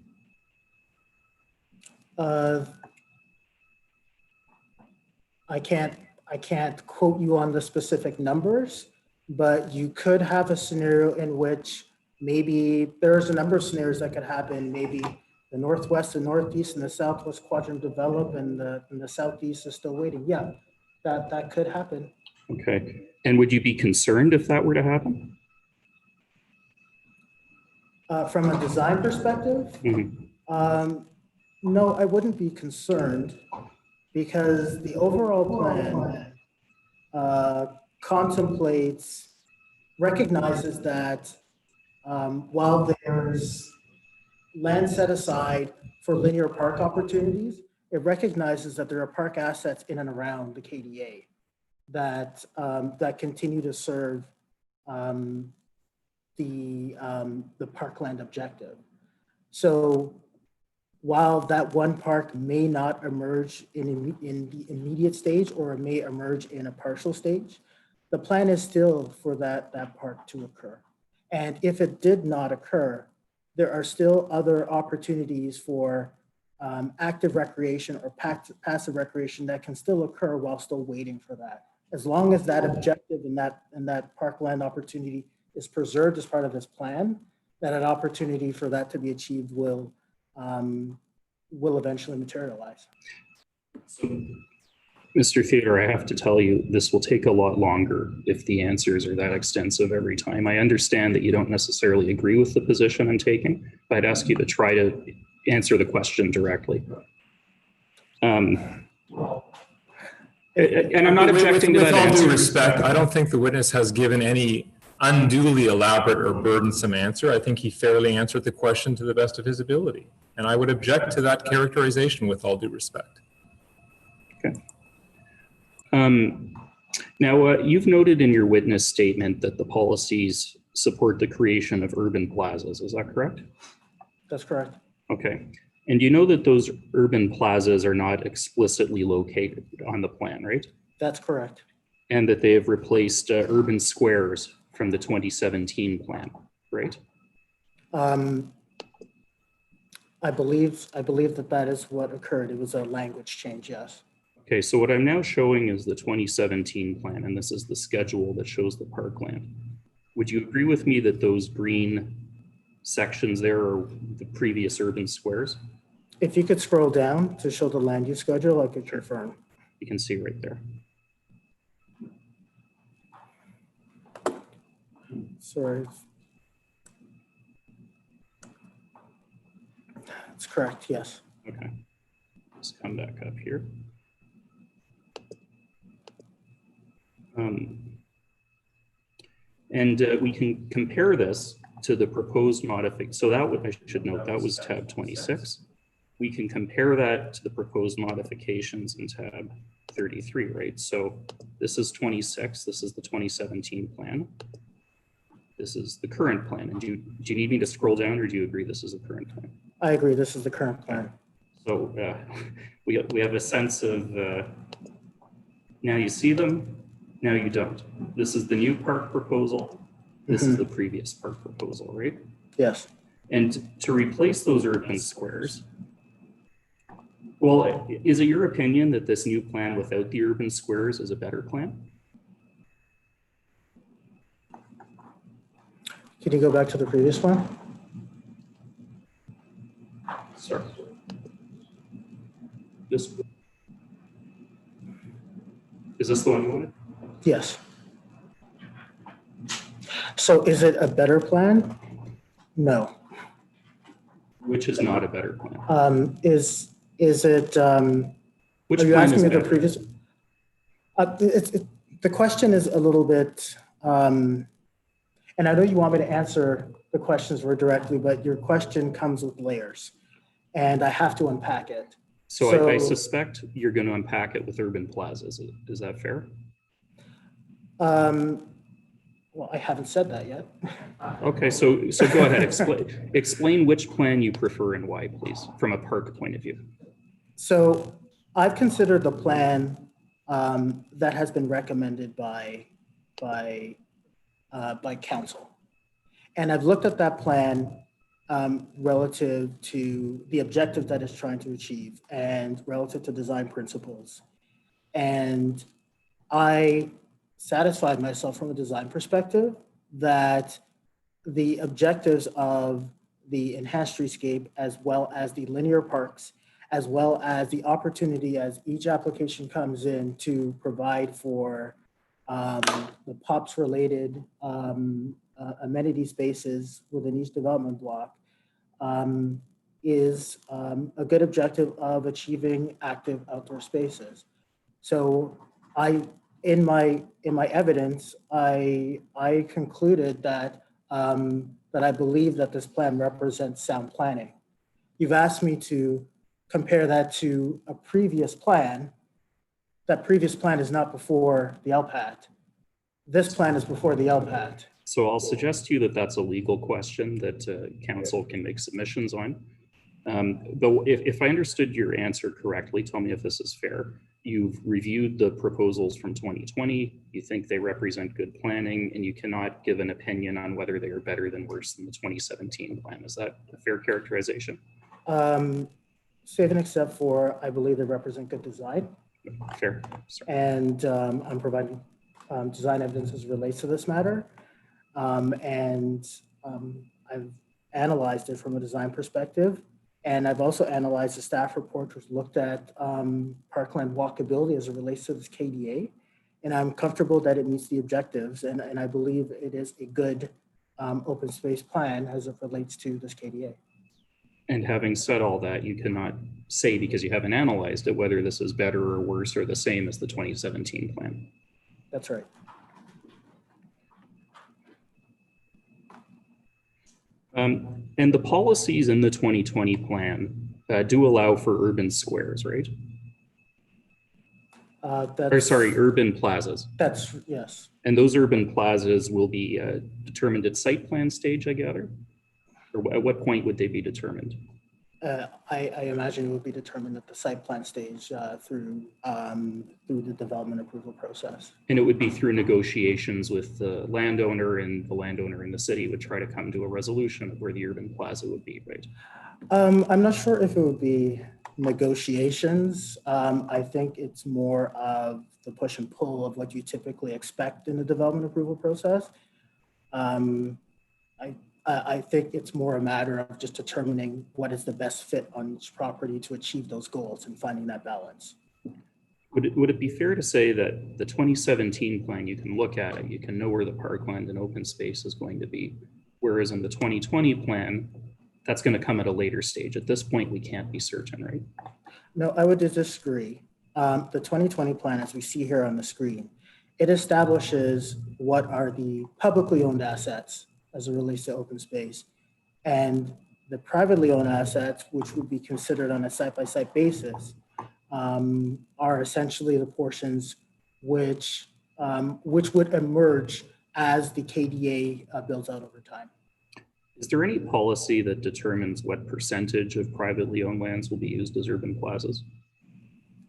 S3: I can't quote you on the specific numbers, but you could have a scenario in which maybe there's a number of scenarios that could happen. Maybe the Northwest, the Northeast, and the Southwest quadrant develop, and the Southeast is still waiting. Yeah, that could happen.
S4: Okay. And would you be concerned if that were to happen?
S3: From a design perspective, no, I wouldn't be concerned, because the overall plan recognizes that while there's land set aside for linear park opportunities, it recognizes that there are park assets in and around the KDA that continue to serve the parkland objective. So while that one park may not emerge in the immediate stage, or it may emerge in a partial stage, the plan is still for that park to occur. And if it did not occur, there are still other opportunities for active recreation or passive recreation that can still occur while still waiting for that. As long as that objective and that parkland opportunity is preserved as part of this plan, that an opportunity for that to be achieved will eventually materialize.
S4: So, Mr. Theodore, I have to tell you, this will take a lot longer if the answers are that extensive every time. I understand that you don't necessarily agree with the position I'm taking, but I'd ask you to try to answer the question directly. And I'm not objecting to that answer.
S2: With all due respect, I don't think the witness has given any unduly elaborate or burdensome answer. I think he fairly answered the question to the best of his ability. And I would object to that characterization with all due respect.
S4: Okay. Now, you've noted in your witness statement that the policies support the creation of urban plazas. Is that correct?
S3: That's correct.
S4: Okay. And you know that those urban plazas are not explicitly located on the plan, right?
S3: That's correct.
S4: And that they have replaced urban squares from the 2017 plan, right?
S3: I believe that is what occurred. It was a language change, yes.
S4: Okay, so what I'm now showing is the 2017 plan, and this is the schedule that shows the parkland. Would you agree with me that those green sections there are the previous urban squares.
S3: If you could scroll down to show the land use schedule, I could confirm.
S4: You can see right there.
S3: Sorry. That's correct, yes.
S4: Okay. Let's come back up here. We can compare this to the proposed modification. So that I should note, that was tab 26. We can compare that to the proposed modifications in tab 33, right? So this is 26, this is the 2017 plan. This is the current plan. And do you need me to scroll down, or do you agree this is the current plan?
S3: I agree, this is the current plan.
S4: So we have a sense of, now you see them, now you don't. This is the new park proposal. This is the previous park proposal, right?
S3: Yes.
S4: And to replace those urban squares, well, is it your opinion that this new plan without the urban squares is a better plan?
S3: Can you go back to the previous one?
S4: Sorry. This, is this the one you wanted?
S3: Yes. So is it a better plan? No.
S4: Which is not a better plan?
S3: Is it,
S4: Which
S3: are you
S4: plan
S3: asking
S4: is
S3: me the
S4: better?
S3: previous? The question is a little bit, and I know you want me to answer the questions very directly, but your question comes with layers, and I have to unpack it.
S4: So I suspect you're going to unpack it with urban plazas. Is that fair?
S3: Well, I haven't said that yet.
S4: Okay, so go ahead, explain which plan you prefer and why, please, from a park point of view.
S3: So I've considered the plan that has been recommended by council. And I've looked at that plan relative to the objective that it's trying to achieve and relative to design principles. And I satisfied myself from a design perspective that the objectives of the enhanced streetscape, as well as the linear parks, as well as the opportunity as each application comes in to provide for the POPs related amenity spaces within each development block is a good objective of achieving active outdoor spaces. So in my evidence, I concluded that that I believe that this plan represents sound planning. You've asked me to compare that to a previous plan. That previous plan is not before the LPAT. This plan is before the LPAT.
S4: So I'll suggest to you that that's a legal question that council can make submissions on. But if I understood your answer correctly, tell me if this is fair. You've reviewed the proposals from 2020. You think they represent good planning, and you cannot give an opinion on whether they are better than worse than the 2017 plan. Is that a fair characterization?
S3: Save and except for, I believe they represent good design.
S4: Fair. Sorry.
S3: And I'm providing design evidence as it relates to this matter. I've analyzed it from a design perspective. And I've also analyzed the staff report, which looked at parkland walkability as it relates to this KDA. And I'm comfortable that it meets the objectives. And I believe it is a good open space plan as it relates to this KDA.
S4: And having said all that, you cannot say, because you haven't analyzed it, whether this is better or worse or the same as the 2017 plan.
S3: That's right.
S4: And the policies in the 2020 plan do allow for urban squares, right? Or sorry, urban plazas.
S3: That's, yes.
S4: And those urban plazas will be determined at site plan stage, I gather? Or at what point would they be determined?
S3: I imagine it would be determined at the site plan stage through the development approval process.
S4: And it would be through negotiations with the landowner, and the landowner in the city would try to come to a resolution of where the urban plaza would be, right?
S3: I'm not sure if it would be negotiations. I think it's more of the push and pull of what you typically expect in the development approval process. I think it's more a matter of just determining what is the best fit on each property to achieve those goals and finding that balance.
S4: Would it be fair to say that the 2017 plan, you can look at it, you can know where the parkland and open space is going to be, whereas in the 2020 plan, that's going to come at a later stage. At this point, we can't be certain, right?
S3: No, I would disagree. The 2020 plan, as we see here on the screen, it establishes what are the publicly owned assets as it relates to open space, and the privately owned assets, which would be considered on a site-by-site basis, are essentially the portions which would emerge as the KDA builds out over time.
S4: Is there any policy that determines what percentage of privately owned lands will be used as urban plazas?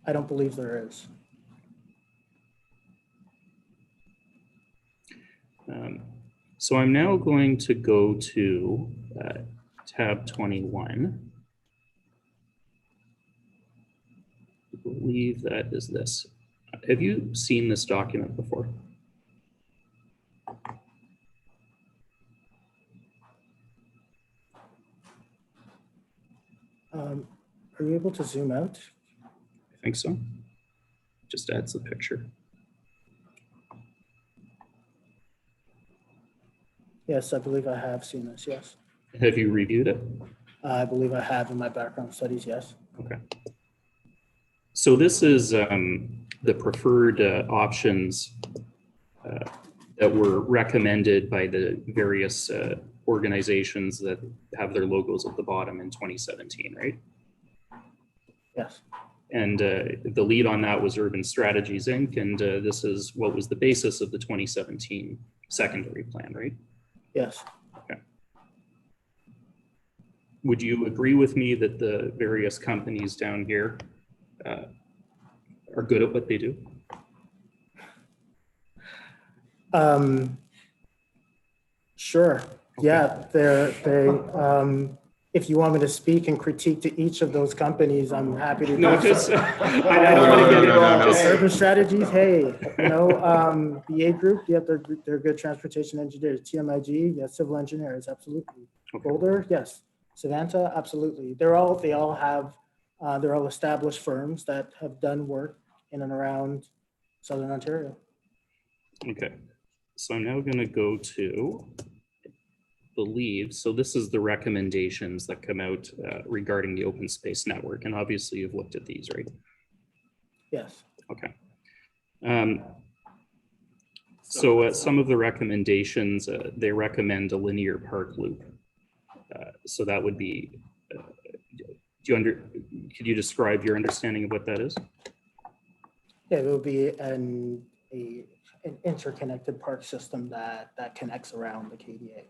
S3: I don't believe there is.
S4: So I'm now going to go to tab 21. I believe that is this. Have you seen this document before?
S3: Are you able to zoom out?
S4: I think so. Just adds the picture.
S3: Yes, I believe I have seen this, yes.
S4: Have you reviewed it?
S3: I believe I have in my background studies, yes.
S4: Okay. So this is the preferred options that were recommended by the various organizations that have their logos at the bottom in 2017, right?
S3: Yes.
S4: And the lead on that was Urban Strategies, Inc. And this is what was the basis of the 2017 secondary plan, right?
S3: Yes.
S4: Okay. Would you agree with me that the various companies down here are good at what they do?
S3: Sure.
S4: Okay.
S3: Yeah, if you want me to speak and critique to each of those companies, I'm happy to do
S4: No,
S3: so.
S4: just, I don't want to get it.
S3: Urban Strategies, hey, BA Group, yeah, they're good transportation engineers. TMIG, yes, civil engineers, absolutely.
S4: Okay.
S3: Boulder, yes. Savanta, absolutely. They're all established firms that have done work in and around Southern Ontario.
S4: Okay, so I'm now going to go to believe, so this is the recommendations that come out regarding the open space network, and obviously you've looked at these, right?
S3: Yes.
S4: Okay. So some of the recommendations, they recommend a linear park loop. So that would be, could you describe your understanding of what that is?
S3: Yeah, it will be an interconnected park system that connects around the KDA.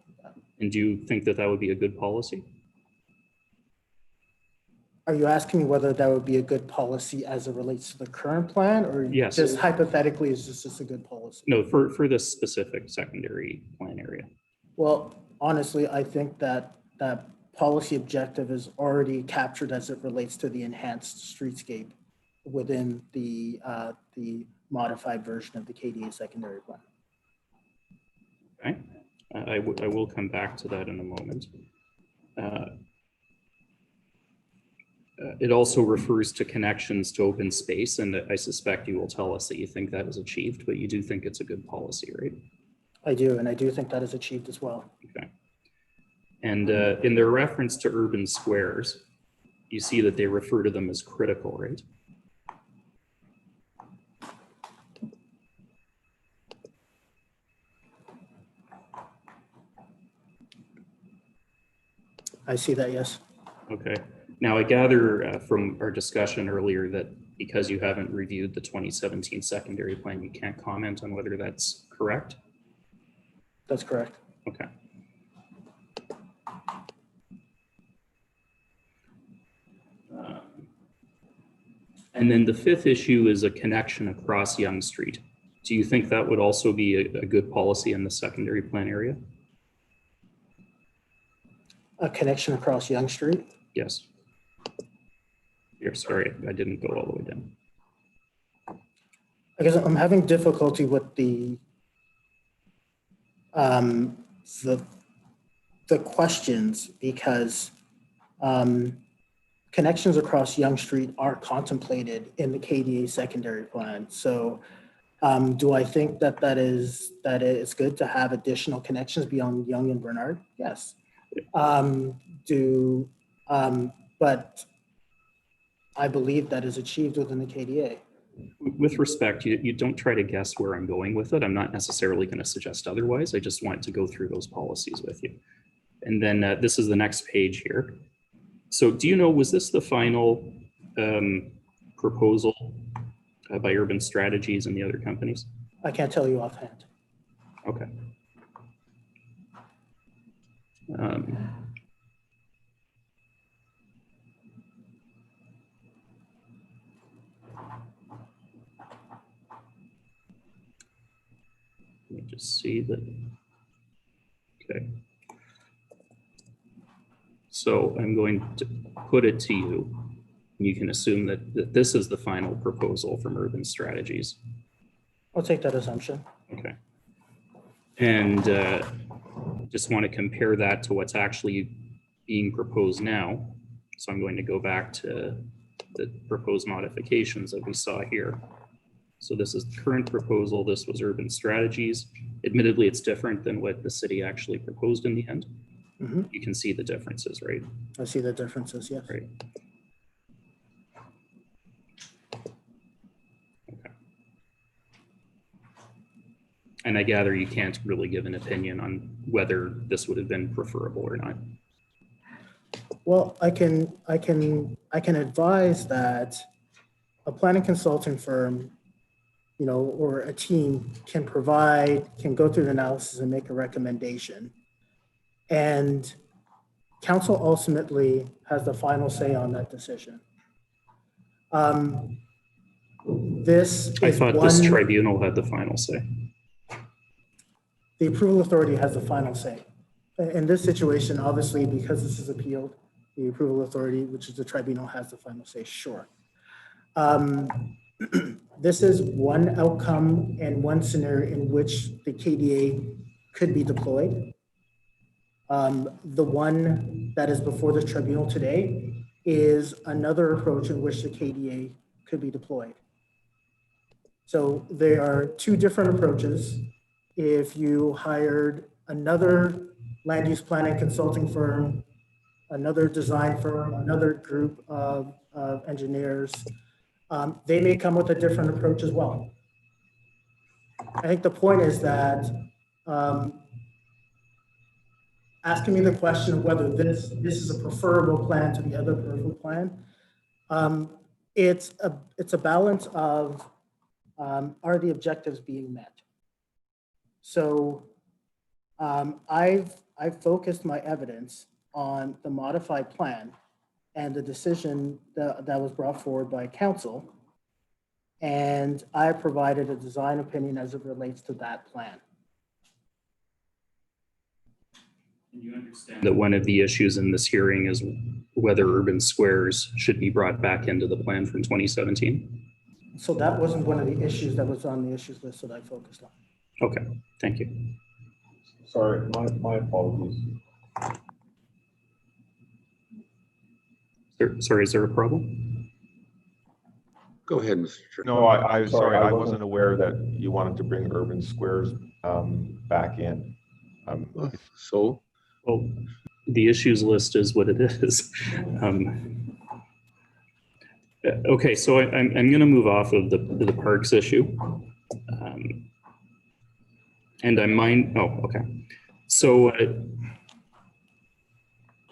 S4: And do you think that that would be a good policy?
S3: Are you asking me whether that would be a good policy as it relates to the current plan, or
S4: Yes.
S3: just hypothetically, is this just a good policy?
S4: No, for this specific secondary plan area.
S3: Well, honestly, I think that that policy objective is already captured as it relates to the enhanced streetscape within the modified version of the KDA secondary plan.
S4: Okay, I will come back to that in a moment. It also refers to connections to open space, and I suspect you will tell us that you think that is achieved, but you do think it's a good policy, right?
S3: I do, and I do think that is achieved as well.
S4: Okay. And in their reference to urban squares, you see that they refer to them as critical, right?
S3: I see that, yes.
S4: Okay. Now I gather from our discussion earlier that because you haven't reviewed the 2017 secondary plan, you can't comment on whether that's correct?
S3: That's correct.
S4: Okay. And then the fifth issue is a connection across Yonge Street. Do you think that would also be a good policy in the secondary plan area?
S3: A connection across Yonge Street?
S4: Yes. Here, sorry, I didn't go all the way down.
S3: I guess I'm having difficulty with the questions because connections across Yonge Street are contemplated in the KDA secondary plan. So do I think that it's good to have additional connections beyond Yonge and Bernard? Yes. But I believe that is achieved within the KDA.
S4: With respect, you don't try to guess where I'm going with it. I'm not necessarily going to suggest otherwise. I just want to go through those policies with you. And then this is the next page here. So do you know, was this the final proposal by Urban Strategies and the other companies?
S3: I can't tell you offhand.
S4: Okay. Let me just see that. Okay. So I'm going to put it to you. You can assume that this is the final proposal from Urban Strategies.
S3: I'll take that assumption.
S4: Okay. And just want to compare that to what's actually being proposed now. So I'm going to go back to the proposed modifications that we saw here. So this is the current proposal. This was Urban Strategies. Admittedly, it's different than what the city actually proposed in the end.
S3: Mm-hmm.
S4: You can see the differences, right?
S3: I see the differences, yes.
S4: Right. Okay. And I gather you can't really give an opinion on whether this would have been preferable or not.
S3: Well, I can advise that a planning consulting firm, or a team can go through the analysis and make a recommendation. And council ultimately has the final say on that decision. This
S4: tribunal had the final say.
S3: The approval authority has the final say. In this situation, obviously, because this is appealed, the approval authority, which is the tribunal, has the final say, sure. This is one outcome and one scenario in which the KDA could be deployed. The one that is before the tribunal today is another approach in which the KDA could be deployed. So there are two different approaches. If you hired another land use planning consulting firm, another design firm, another group of engineers, they may come with a different approach as well. I think the point is that asking me the question of whether this is a preferable plan to the other preferable plan, it's a balance of are the objectives being met? So I've focused my evidence on the modified plan and the decision that was brought forward by council. And I provided a design opinion as it relates to that plan.
S4: You understand that one of the issues in this hearing is whether urban squares should be brought back into the plan from 2017?
S3: So that wasn't one of the issues that was on the issues list that I focused on.
S4: Okay, thank you.
S10: Sorry, my apologies.
S4: Sorry, is there a problem?
S1: Go ahead, Mr. Chair.
S6: No, I'm sorry, I wasn't aware that you wanted to bring urban squares back in.
S1: So?
S4: Well, the issues list is what it is. Okay, so I'm going to move off of the parks issue. And okay. So,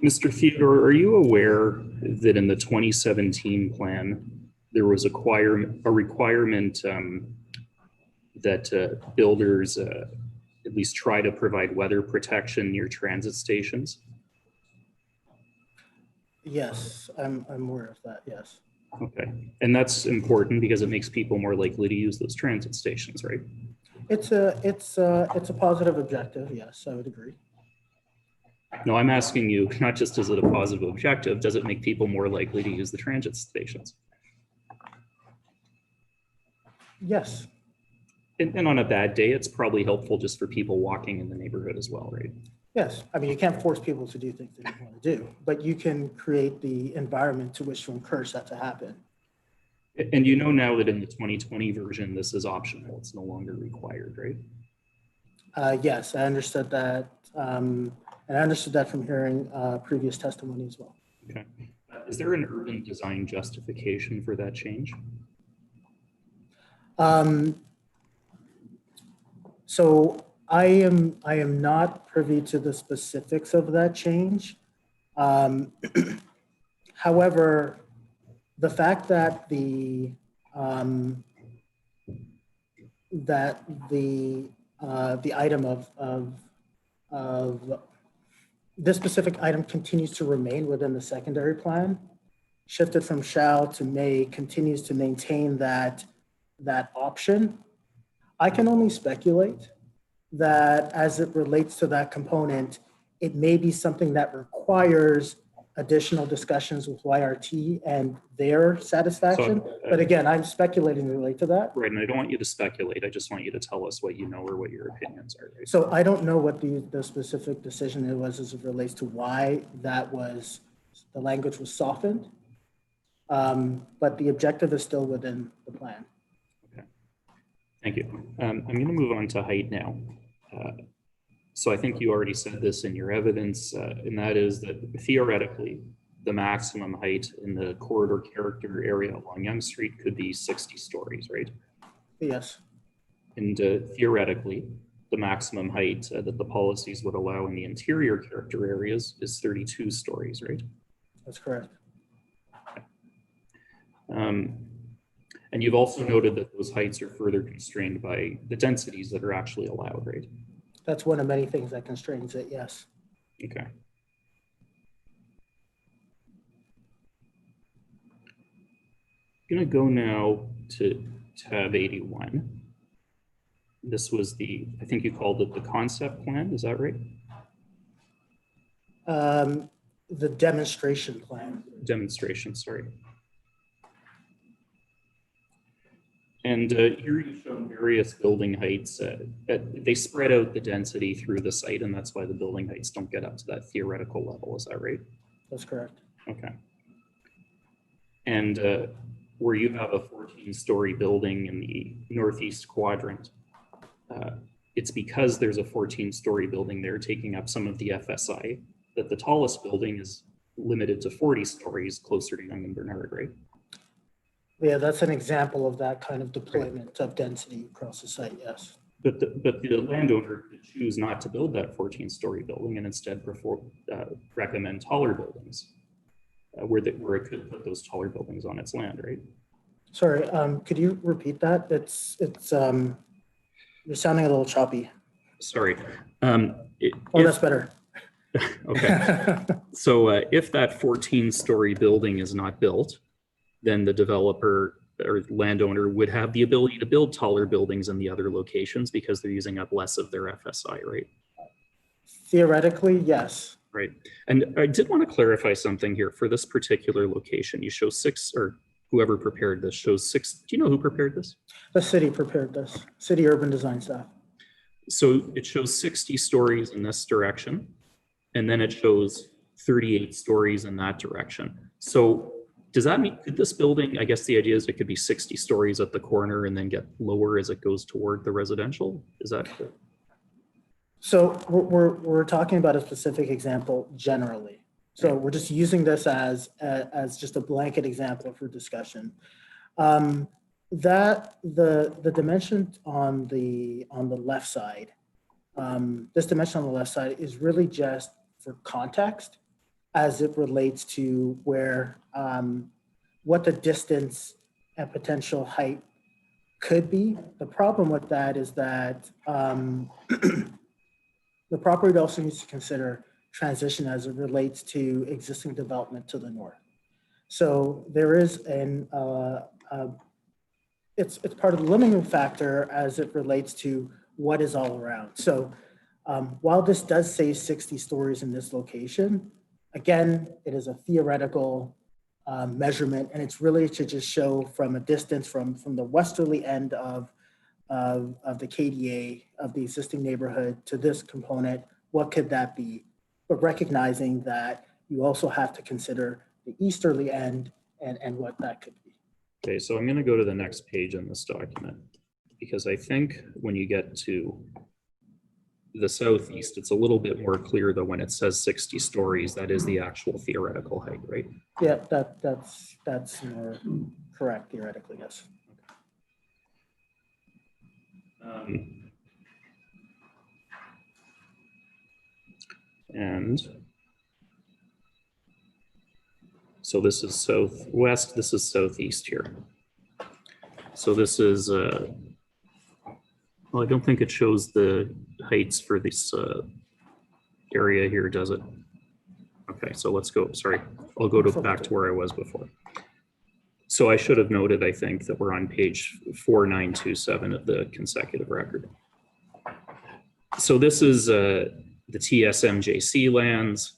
S4: Mr. Theodore, are you aware that in the 2017 plan, there was a requirement that builders at least try to provide weather protection near transit stations?
S3: Yes, I'm aware of that, yes.
S4: Okay, and that's important because it makes people more likely to use those transit stations, right?
S3: It's a positive objective, yes, I would agree.
S4: No, I'm asking you, not just is it a positive objective, does it make people more likely to use the transit stations?
S3: Yes.
S4: And on a bad day, it's probably helpful just for people walking in the neighborhood as well, right?
S3: Yes, I mean, you can't force people to do things they don't want to do, but you can create the environment to which to encourage that to happen.
S4: And you know now that in the 2020 version, this is optional. It's no longer required, right?
S3: Yes, I understood that. And I understood that from hearing previous testimony as well.
S4: Okay. Is there an urban design justification for that change?
S3: So I am not privy to the specifics of that change. However, the fact that the item of this specific item continues to remain within the secondary plan, shifted from shall to may, continues to maintain that option. I can only speculate that as it relates to that component, it may be something that requires additional discussions with YRT and their satisfaction. But again, I'm speculating related to that.
S4: Right, and I don't want you to speculate. I just want you to tell us what you know or what your opinions are. Right?
S3: So I don't know what the specific decision it was as it relates to why the language was softened. But the objective is still within the plan.
S4: Okay, thank you. I'm going to move on to height now. So I think you already said this in your evidence, and that is that theoretically, the maximum height in the corridor character area along Yonge Street could be 60 stories, right?
S3: Yes.
S4: And theoretically, the maximum height that the policies would allow in the interior character areas is 32 stories, right?
S3: That's correct.
S4: And you've also noted that those heights are further constrained by the densities that are actually allowed, right?
S3: That's one of many things that constrains it, yes.
S4: Okay. I'm going to go now to tab 81. This was I think you called it the concept plan, is that right?
S3: The demonstration plan.
S4: Demonstration, sorry. And here you show various building heights. They spread out the density through the site, and that's why the building heights don't get up to that theoretical level. Is that right?
S3: That's correct.
S4: Okay. And where you have a 14-story building in the northeast quadrant, it's because there's a 14-story building there taking up some of the FSI that the tallest building is limited to 40 stories closer to Yonge and Bernard, right?
S3: Yeah, that's an example of that kind of deployment of density across the site, yes.
S4: But the landowner could choose not to build that 14-story building and instead recommend taller buildings where it could put those taller buildings on its land, right?
S3: Sorry, could you repeat that? You're sounding a little choppy.
S4: Sorry.
S3: That's better.
S4: Okay. So if that 14-story building is not built, then the developer or landowner would have the ability to build taller buildings in the other locations because they're using up less of their FSI, right?
S3: Theoretically, yes.
S4: Right. And I did want to clarify something here for this particular location. You show 6, or whoever prepared this shows 6. Do you know who prepared this?
S3: The city prepared this, city urban design staff.
S4: So it shows 60 stories in this direction, and then it shows 38 stories in that direction. So does that mean, could this building, I guess the idea is it could be 60 stories at the corner and then get lower as it goes toward the residential? Is that?
S3: So we're talking about a specific example generally. So we're just using this as just a blanket example for discussion. That the dimension on the left side, this dimension on the left side is really just for context as it relates to where what the distance and potential height could be. The problem with that is that the property also needs to consider transition as it relates to existing development to the north. So there is it's part of the limiting factor as it relates to what is all around. So while this does say 60 stories in this location, again, it is a theoretical measurement, and it's really to just show from a distance from the westerly end of the KDA of the existing neighborhood to this component, what could that be? But recognizing that you also have to consider the easterly end and what that could be.
S4: Okay, so I'm going to go to the next page in this document, because I think when you get to the southeast, it's a little bit more clear that when it says 60 stories, that is the actual theoretical height, right?
S3: Yeah, that's more correct theoretically, yes.
S4: And so this is southwest, this is southeast here. So this is, well, I don't think it shows the heights for this area here, does it? Okay, so let's go, sorry, I'll go back to where I was before. So I should have noted, I think, that we're on page 4927 of the consecutive record. So this is the TSMJC lands.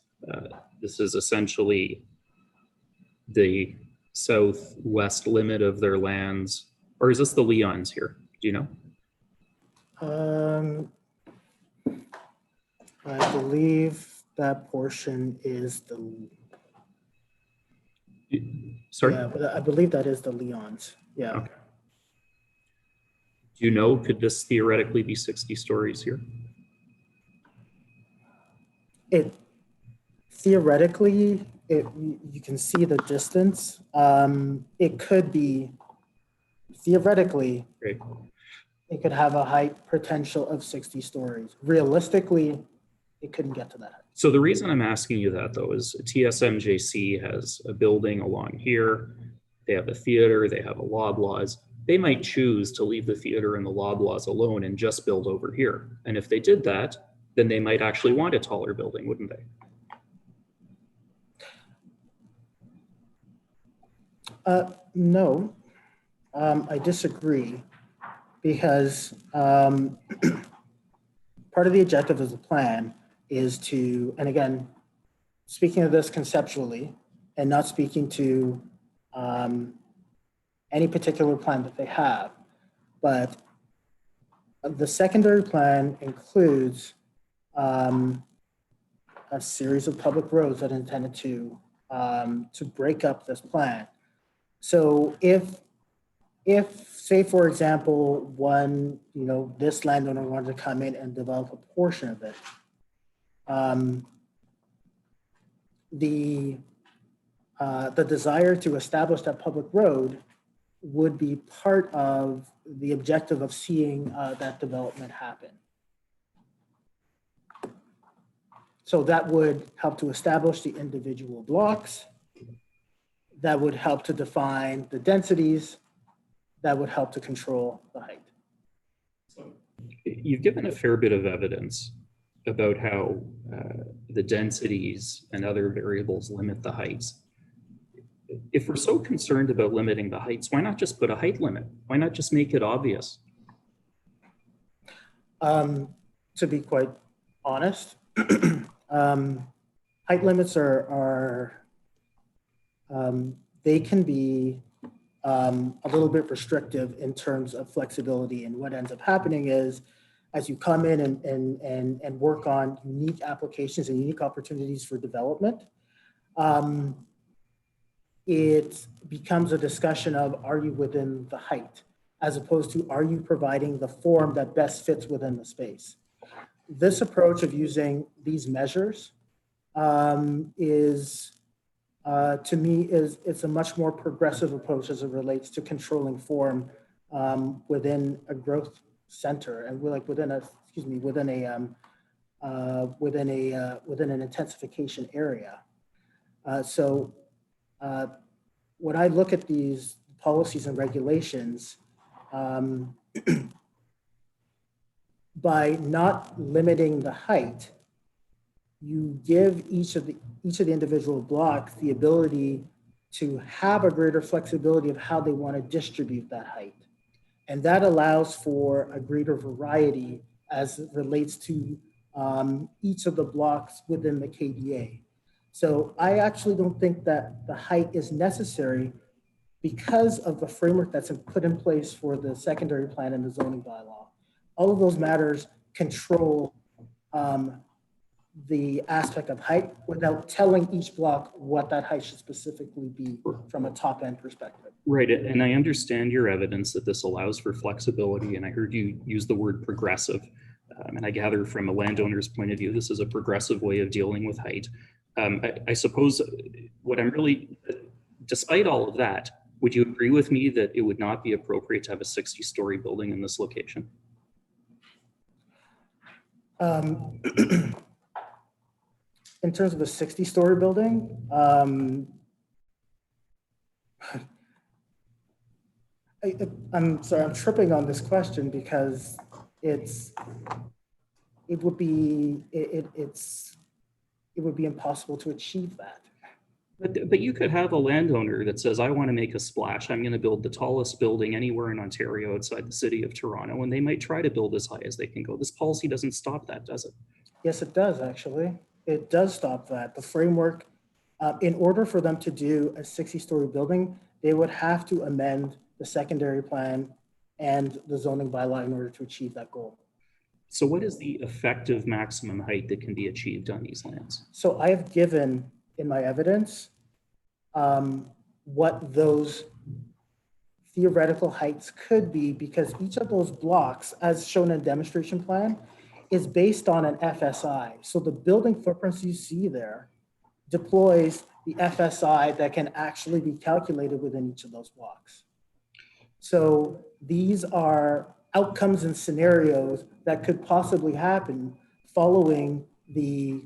S4: This is essentially the southwest limit of their lands. Or is this the Leons here? Do you know?
S3: I believe that portion is the,
S4: Sorry?
S3: yeah, but I believe that is the Leons. Yeah.
S4: Okay. Do you know, could this theoretically be 60 stories here?
S3: It theoretically, you can see the distance. It could be theoretically,
S4: Great.
S3: it could have a height potential of 60 stories. Realistically, it couldn't get to that height.
S4: So the reason I'm asking you that, though, is TSMJC has a building along here. They have a theater, they have a Loblaws. They might choose to leave the theater and the Loblaws alone and just build over here. And if they did that, then they might actually want a taller building, wouldn't they?
S3: No, I disagree, because part of the objective of the plan is to, and again, speaking of this conceptually and not speaking to any particular plan that they have, but the secondary plan includes a series of public roads that are intended to break up this plan. So if say, for example, this landowner wanted to come in and develop a portion of it, the desire to establish that public road would be part of the objective of seeing that development happen. So that would help to establish the individual blocks. That would help to define the densities. That would help to control the height.
S4: You've given a fair bit of evidence about how the densities and other variables limit the heights. If we're so concerned about limiting the heights, why not just put a height limit? Why not just make it obvious?
S3: To be quite honest, height limits they can be a little bit restrictive in terms of flexibility. And what ends up happening is, as you come in and work on unique applications and unique opportunities for development, it becomes a discussion of, are you within the height, as opposed to, are you providing the form that best fits within the space? This approach of using these measures to me, it's a much more progressive approach as it relates to controlling form within a growth center and within an intensification area. So when I look at these policies and regulations, by not limiting the height, you give each of the individual blocks the ability to have a greater flexibility of how they want to distribute that height. And that allows for a greater variety as it relates to each of the blocks within the KDA. So I actually don't think that the height is necessary because of the framework that's put in place for the secondary plan and the zoning bylaw. All of those matters control the aspect of height without telling each block what that height should specifically be from a top end perspective.
S4: Right, and I understand your evidence that this allows for flexibility, and I heard you use the word progressive. And I gather from a landowner's point of view, this is a progressive way of dealing with height. I suppose what I'm really, despite all of that, would you agree with me that it would not be appropriate to have a 60-story building in this location?
S3: In terms of a 60-story building, I'm sorry, I'm tripping on this question because it would be impossible to achieve that.
S4: But you could have a landowner that says, I want to make a splash. I'm going to build the tallest building anywhere in Ontario outside the city of Toronto, and they might try to build as high as they can go. This policy doesn't stop that, does it?
S3: Yes, it does, actually. It does stop that. The framework, in order for them to do a 60-story building, they would have to amend the secondary plan and the zoning bylaw in order to achieve that goal.
S4: So what is the effective maximum height that can be achieved on these lands?
S3: So I have given in my evidence what those theoretical heights could be, because each of those blocks, as shown in a demonstration plan, is based on an FSI. So the building footprints you see there deploys the FSI that can actually be calculated within each of those blocks. So these are outcomes and scenarios that could possibly happen following the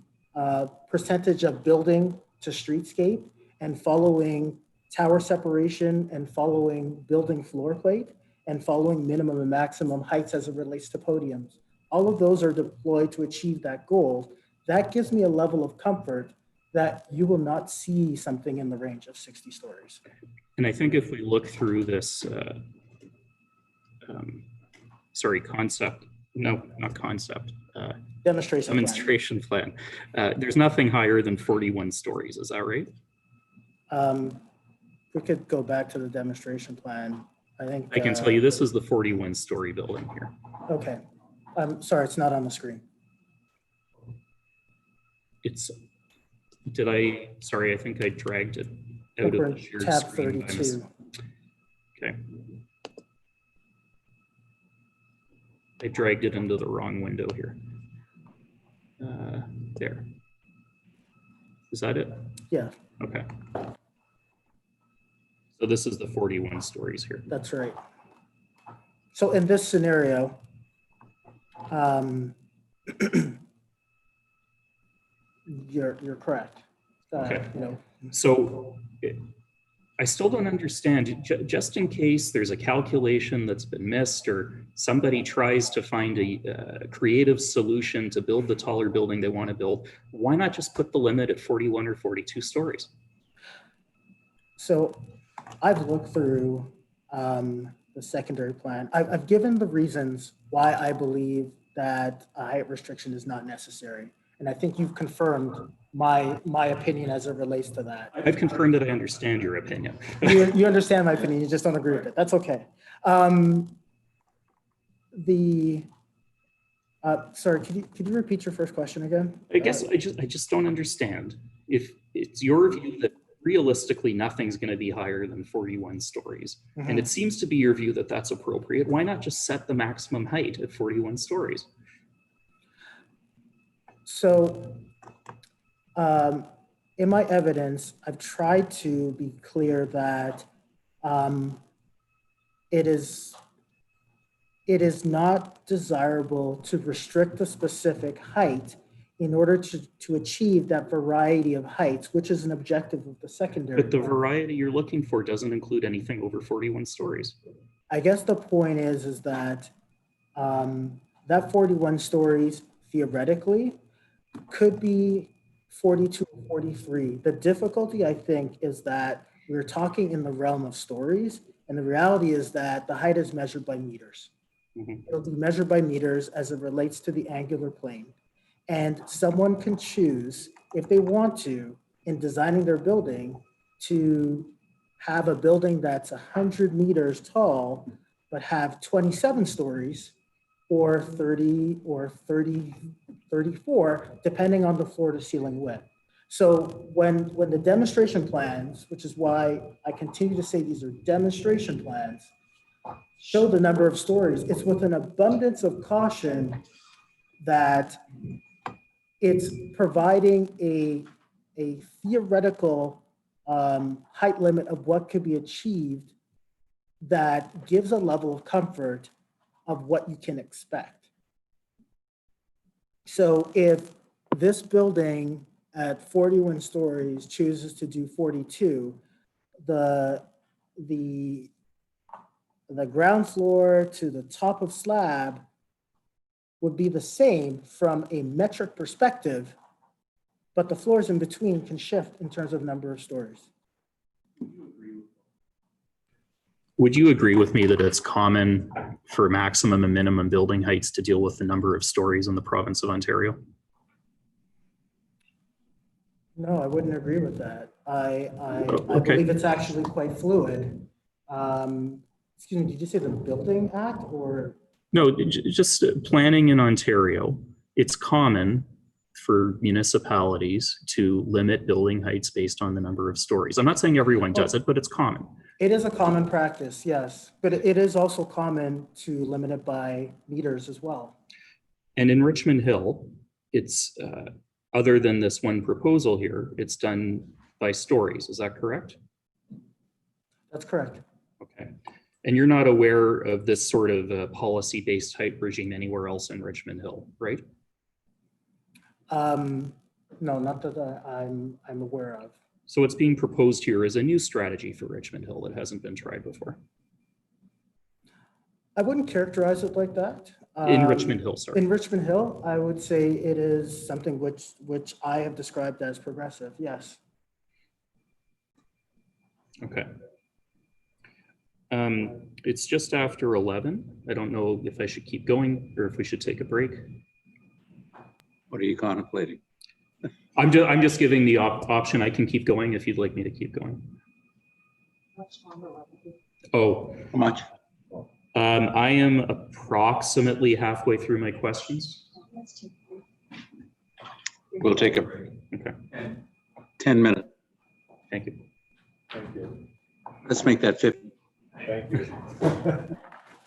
S3: percentage of building to streetscape and following tower separation and following building floor plate and following minimum and maximum heights as it relates to podiums. All of those are deployed to achieve that goal. That gives me a level of comfort that you will not see something in the range of 60 stories.
S4: And I think if we look through this, demonstration plan, there's nothing higher than 41 stories, is that right?
S3: We could go back to the demonstration plan. I think
S4: I can tell you this is the 41-story building here.
S3: Okay, I'm sorry, it's not on the screen.
S4: Sorry, I think I dragged it out of the shared
S3: tab
S4: screen.
S3: 32.
S4: Okay. I dragged it into the wrong window here. There. Is that it?
S3: Yeah.
S4: Okay. So this is the 41 stories here.
S3: That's right. So in this scenario, you're correct.
S4: Okay.
S3: You know,
S4: So I still don't understand, just in case there's a calculation that's been missed or somebody tries to find a creative solution to build the taller building they want to build, why not just put the limit at 41 or 42 stories?
S3: So I've looked through the secondary plan. I've given the reasons why I believe that a height restriction is not necessary. And I think you've confirmed my opinion as it relates to that.
S4: I've confirmed that I understand your opinion.
S3: You understand my opinion, you just don't agree with it. That's okay. Sorry, could you repeat your first question again?
S4: I guess I just don't understand. If it's your view that realistically nothing's going to be higher than 41 stories, and it seems to be your view that that's appropriate, why not just set the maximum height at 41 stories?
S3: So in my evidence, I've tried to be clear that it is not desirable to restrict the specific height in order to achieve that variety of heights, which is an objective of the secondary.
S4: But the variety you're looking for doesn't include anything over 41 stories.
S3: I guess the point is that that 41 stories theoretically could be 42 or 43. The difficulty, I think, is that we're talking in the realm of stories, and the reality is that the height is measured by meters. It'll be measured by meters as it relates to the angular plane. And someone can choose, if they want to, in designing their building, to have a building that's 100 meters tall, but have 27 stories, or 30 or 30, 34, depending on the floor to ceiling width. So when the demonstration plans, which is why I continue to say these are demonstration plans, show the number of stories, it's with an abundance of caution that it's providing a theoretical height limit of what could be achieved that gives a level of comfort of what you can expect. So if this building at 41 stories chooses to do 42, the ground floor to the top of slab would be the same from a metric perspective, but the floors in between can shift in terms of number of stories.
S4: Would you agree with me that it's common for maximum and minimum building heights to deal with the number of stories in the province of Ontario?
S3: No, I wouldn't agree with that. I
S4: Okay.
S3: believe it's actually quite fluid. Excuse me, did you say the Building Act or?
S4: No, just planning in Ontario. It's common for municipalities to limit building heights based on the number of stories. I'm not saying everyone does it, but it's common.
S3: It is a common practice, yes, but it is also common to limit it by meters as well.
S4: And in Richmond Hill, it's other than this one proposal here, it's done by stories. Is that correct?
S3: That's correct.
S4: Okay. And you're not aware of this sort of policy-based height regime anywhere else in Richmond Hill, right?
S3: No, not that I'm aware of.
S4: So what's being proposed here is a new strategy for Richmond Hill that hasn't been tried before.
S3: I wouldn't characterize it like that.
S4: In Richmond Hill, sorry.
S3: In Richmond Hill, I would say it is something which I have described as progressive, yes.
S4: Okay. It's just after 11. I don't know if I should keep going or if we should take a break.
S1: What are you contemplating?
S4: I'm just giving the option. I can keep going if you'd like me to keep going. Oh,
S1: How much?
S4: I am approximately halfway through my questions.
S1: We'll take a break.
S4: Okay,
S1: 10 minutes.
S4: thank you.
S10: Thank you.
S1: Let's make that 50.
S10: Thank you.